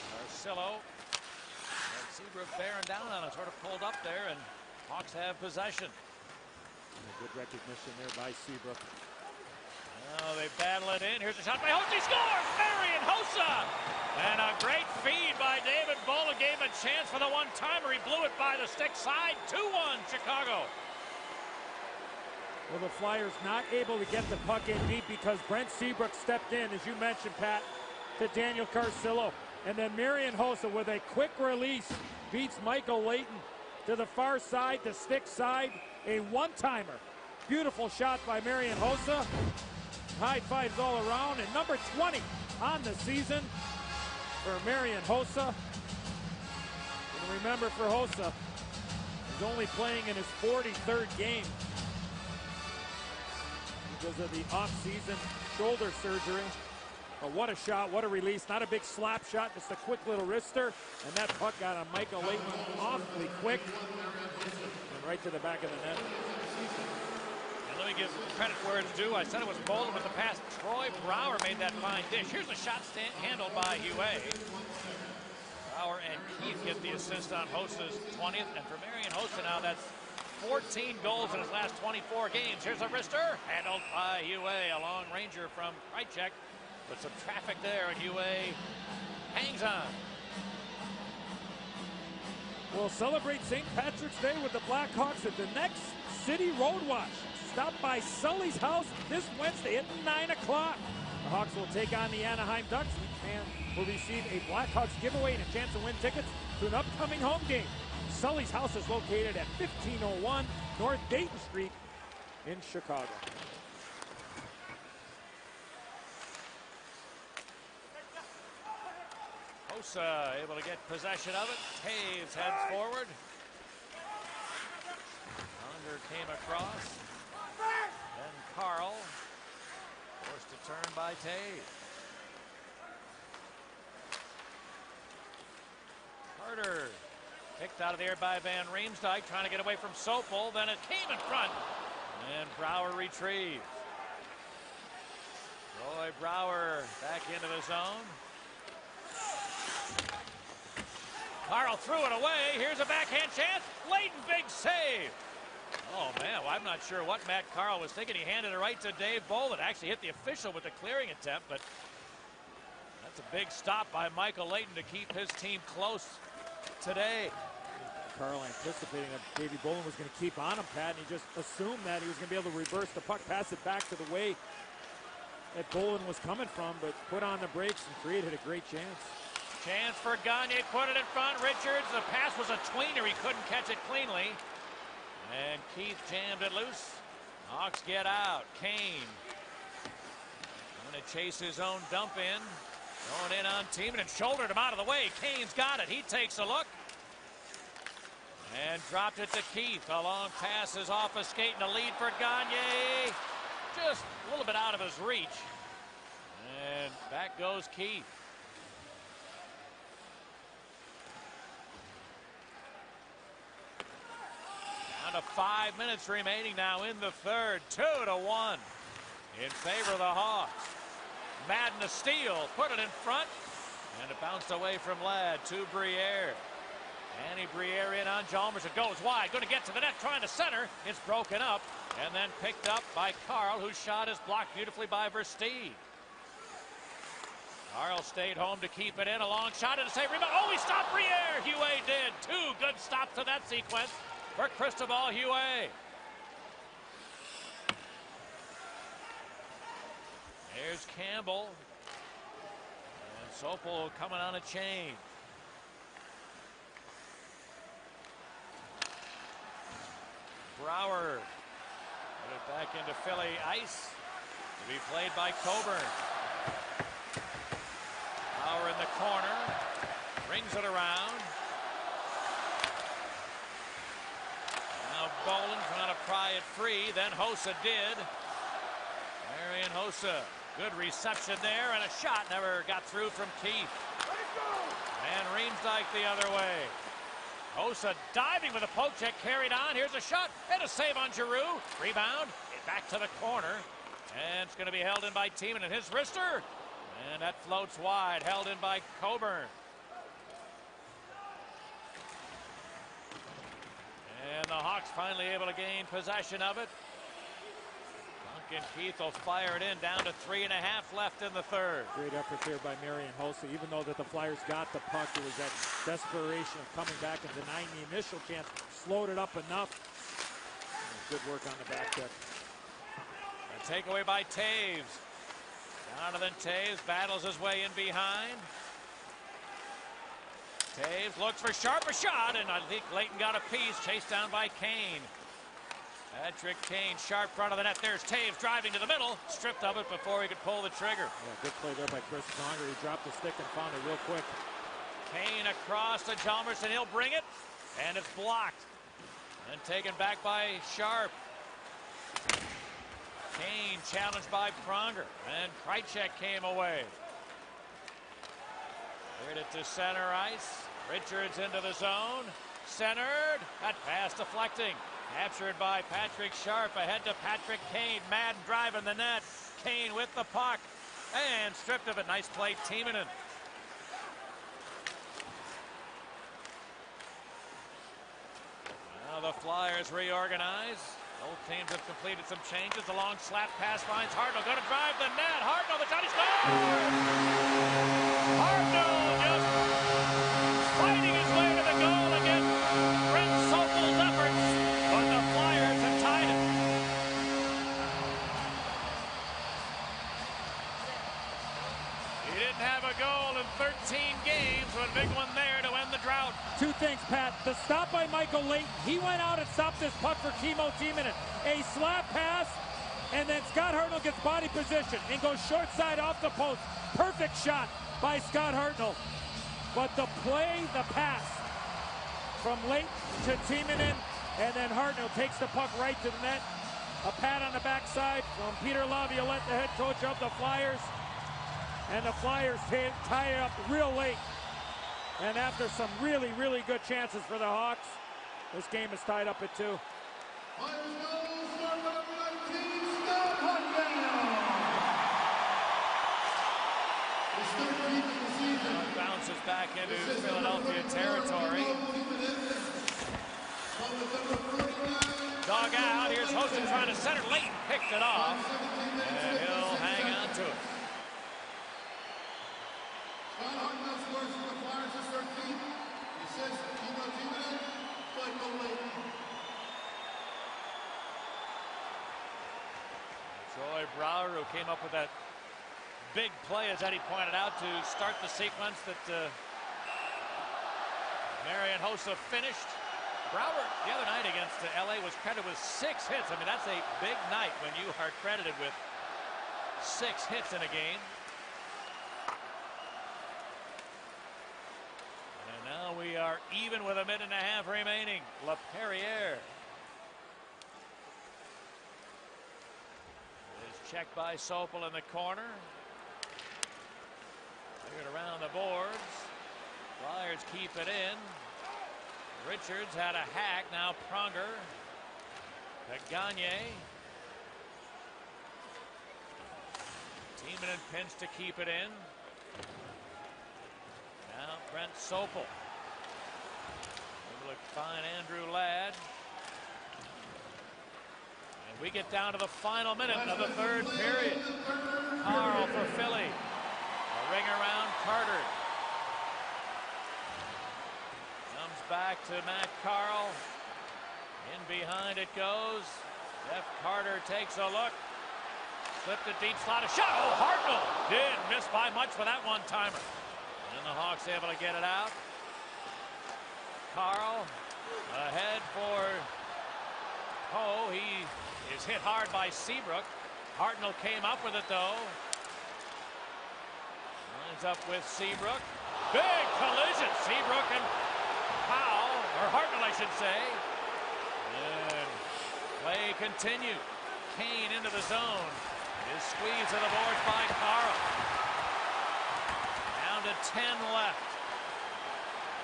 Carcillo. Seabrook bearing down on it, sort of pulled up there, and Hawks have possession. And a good recognition there by Seabrook. Now they battle it in. Here's a shot by Hossa. He scores! Marian Hossa! And a great feed by David Bolin gave him a chance for the one-timer. He blew it by the stick side. 2-1 Chicago. Well, the Flyers not able to get the puck in deep because Brent Seabrook stepped in, as you mentioned, Pat, to Daniel Carcillo. And then Marian Hossa with a quick release beats Michael Leighton to the far side, the stick side, a one-timer. Beautiful shot by Marian Hossa. High fives all around, and number 20 on the season for Marian Hossa. And remember, for Hossa, he's only playing in his 43rd game because of the off-season shoulder surgery. But what a shot, what a release. Not a big slap shot, just a quick little wrister. And that puck got on Michael Leighton awfully quick. And right to the back of the net. And let me give credit where it's due. I said it was Bolin with the pass. Troy Brouwer made that fine dish. Here's a shot handled by Hue. Brouwer and Keith get the assist on Hossa's 20th. And for Marian Hossa now, that's 14 goals in his last 24 games. Here's a wrister, handled by Hue. A long ranger from Krejcek. But some traffic there, and Hue hangs on. We'll celebrate St. Patrick's Day with the Blackhawks at the next City Road Watch. Stop by Sully's house this Wednesday at 9 o'clock. The Hawks will take on the Anaheim Ducks. Each fan will receive a Blackhawks giveaway and a chance to win tickets to an upcoming home game. Sully's house is located at 1501 North Dayton Street in Chicago. Hossa able to get possession of it. Taves heads forward. Conger came across. Then Carl forced to turn by Taves. Carter kicked out of the air by Van Riemsdyk, trying to get away from Sopel. Then it came in front, and Brouwer retrieved. Roy Brouwer back into the zone. Carl threw it away. Here's a backhand chance. Leighton, big save. Oh, man, well, I'm not sure what Matt Carl was thinking. He handed it right to Dave Bolin. Actually hit the official with the clearing attempt, but that's a big stop by Michael Leighton to keep his team close today. Carl anticipating that Davey Bolin was going to keep on him, Pat, and he just assumed that he was going to be able to reverse the puck, pass it back to the way that Bolin was coming from, but put on the brakes and created a great chance. Chance for Gagne, put it in front. Richards, the pass was a tweener. He couldn't catch it cleanly. And Keith jammed it loose. Hawks get out. Kane going to chase his own dump in. Going in on Tiemann and shouldered him out of the way. Kane's got it. He takes a look. And dropped it to Keith. A long pass is off a skate and a lead for Gagne. Just a little bit out of his reach. And back goes Keith. Down to 5 minutes remaining now in the third. 2-1 in favor of the Hawks. Madden a steal. Put it in front. And it bounced away from Ladd to Briere. Annie Briere in on Chalmers. It goes wide. Going to get to the net. Trying to center. It's broken up. And then picked up by Carl, whose shot is blocked beautifully by Versteeg. Carl stayed home to keep it in. A long shot and a save rebound. Oh, he stopped Briere. Huet did. 2 good stops to that sequence for Cristobal Huet. There's Campbell. And Sopel coming on a change. Brower. Put it back into Philly ice. To be played by Coburn. Brower in the corner. Brings it around. Now Boland trying to pry it free. Then Hossa did. Marian Hossa. Good reception there. And a shot never got through from Keith. And Riemsdyk the other way. Hossa diving with a poke check, carried on. Here's a shot and a save on Giroux. Rebound back to the corner, and it's going to be held in by Tiemann and his wrister, and that floats wide. Held in by Coburn. And the Hawks finally able to gain possession of it. Duncan Keith will fire it in. Down to 3.5 left in the third. Great effort there by Marian Hossa. Even though that the Flyers got the puck, it was that desperation of coming back and denying the initial chance. Slowed it up enough. Good work on the back check. A takeaway by Taves. Jonathan Taves battles his way in behind. Taves looks for Sharp, a shot, and I think Leighton got a piece. Chased down by Kane. Patrick Kane, Sharp front of the net. There's Taves driving to the middle. Stripped of it before he could pull the trigger. Yeah, good play there by Chris Pronger. He dropped the stick and found it real quick. Kane across to Chalmers, and he'll bring it. And it's blocked. And taken back by Sharp. Kane challenged by Pronger. And Krejcik came away. Cleared it to center ice. Richards into the zone. Centered. That pass deflecting. Captured by Patrick Sharp. Ahead to Patrick Kane. Madden driving the net. Kane with the puck. And stripped of it. Nice play, Tiemann. Now the Flyers reorganize. Both teams have completed some changes. A long slap pass finds Hartnell. Going to drive the net. Hartnell, the shot, he scores! Hartnell just fighting his way to the goal against Brent Sopel's efforts. But the Flyers have tied it. He didn't have a goal in 13 games, but a big one there to end the drought. 2 things, Pat. The stop by Michael Leighton. He went out and stopped this puck for Kimmo Timonen. A slap pass, and then Scott Hartnell gets body position and goes short side off the post. Perfect shot by Scott Hartnell. But the play, the pass from Leighton to Timonen, and then Hartnell takes the puck right to the net. A pat on the backside from Peter Laviolette, the head coach of the Flyers. And the Flyers tie it up real late. And after some really, really good chances for the Hawks, this game is tied up at 2. Bounces back into Philadelphia territory. Dog out. Here's Hossa trying to center. Leighton picked it off. And he'll hang on to it. Troy Brower, who came up with that big play, as Eddie pointed out, to start the sequence that Marian Hossa finished. Brower the other night against LA was credited with 6 hits. I mean, that's a big night when you are credited with 6 hits in a game. And now we are are even with a minute and a half remaining. LaPerriere is checked by Sopel in the corner. Cleared around the boards. Flyers keep it in. Richards had a hack. Now Pronger to Gagne. Tiemann pinch to keep it in. Now Brent Sopel. Able to find Andrew Ladd. And we get down to the final minute of the third period. Carl for Philly. A ring around Carter. Comes back to Matt Carl. In behind it goes. Jeff Carter takes a look. Slipped a deep slot. A shot. Oh, Hartnell did miss by much for that one-timer. And the Hawks able to get it out. Carl ahead for Poe. He is hit hard by Seabrook. Hartnell came up with it though. Lines up with Seabrook. Big collision. Seabrook and Powell, or Hartnell I should say. And play continued. Kane into the zone. Is squeezed to the boards by Carl. Down to 10 left.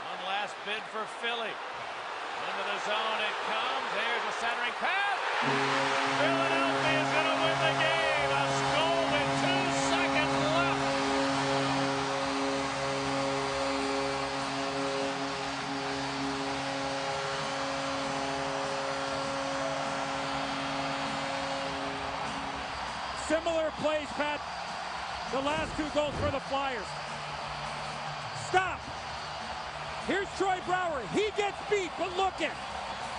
One last bid for Philly. Into the zone it comes. There's a centering pass. Philadelphia is going to win the game. A goal with 2 seconds left. Similar plays, Pat. The last 2 goals for the Flyers. Stop. Here's Troy Brouwer. He gets beat, but look at.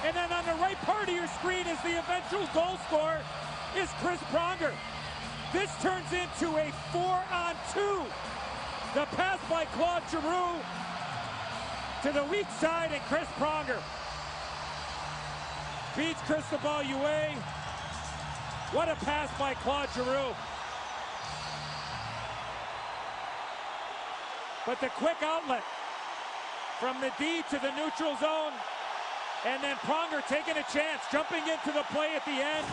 And then on the right part of your screen is the eventual goal scorer is Chris Pronger. This turns into a 4-on-2. The pass by Claude Giroux to the weak side, and Chris Pronger beats Cristobal Huet. What a pass by Claude Giroux. But the quick outlet from the D to the neutral zone. And then Pronger taking a chance, jumping into the play at the end.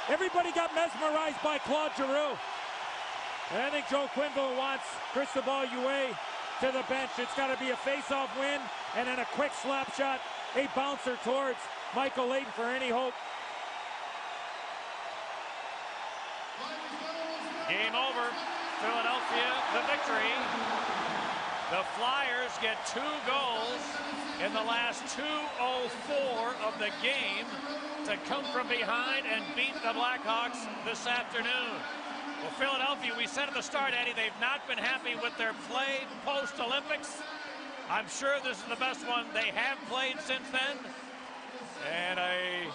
Everybody got mesmerized by Claude Giroux. And I think Joe Quenneville wants Cristobal Huet to the bench. It's got to be a face-off win, and then a quick slap shot, a bouncer towards Michael Layton for any hope. Game over. Philadelphia, the victory. The Flyers get 2 goals in the last 2:04 of the game to come from behind and beat the Blackhawks this afternoon. Well, Philadelphia, we said at the start, Eddie, they've not been happy with their play post-Olympics. I'm sure this is the best one they have played since then. And a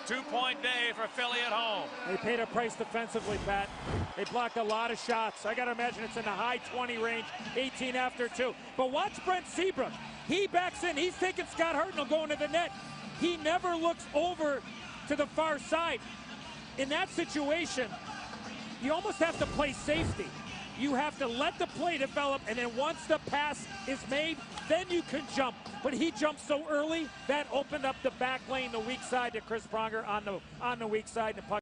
2-point day for Philly at home. They paid a price defensively, Pat. They blocked a lot of shots. I got to imagine it's in the high 20 range, 18 after 2. But watch Brent Seabrook. He backs in. He's taking Scott Hartnell going to the net. He never looks over to the far side. In that situation, you almost have to play safety. You have to let the play develop, and then once the pass is made, then you can jump. But he jumped so early, that opened up the back lane, the weak side to Chris Pronger on the weak side. And the puck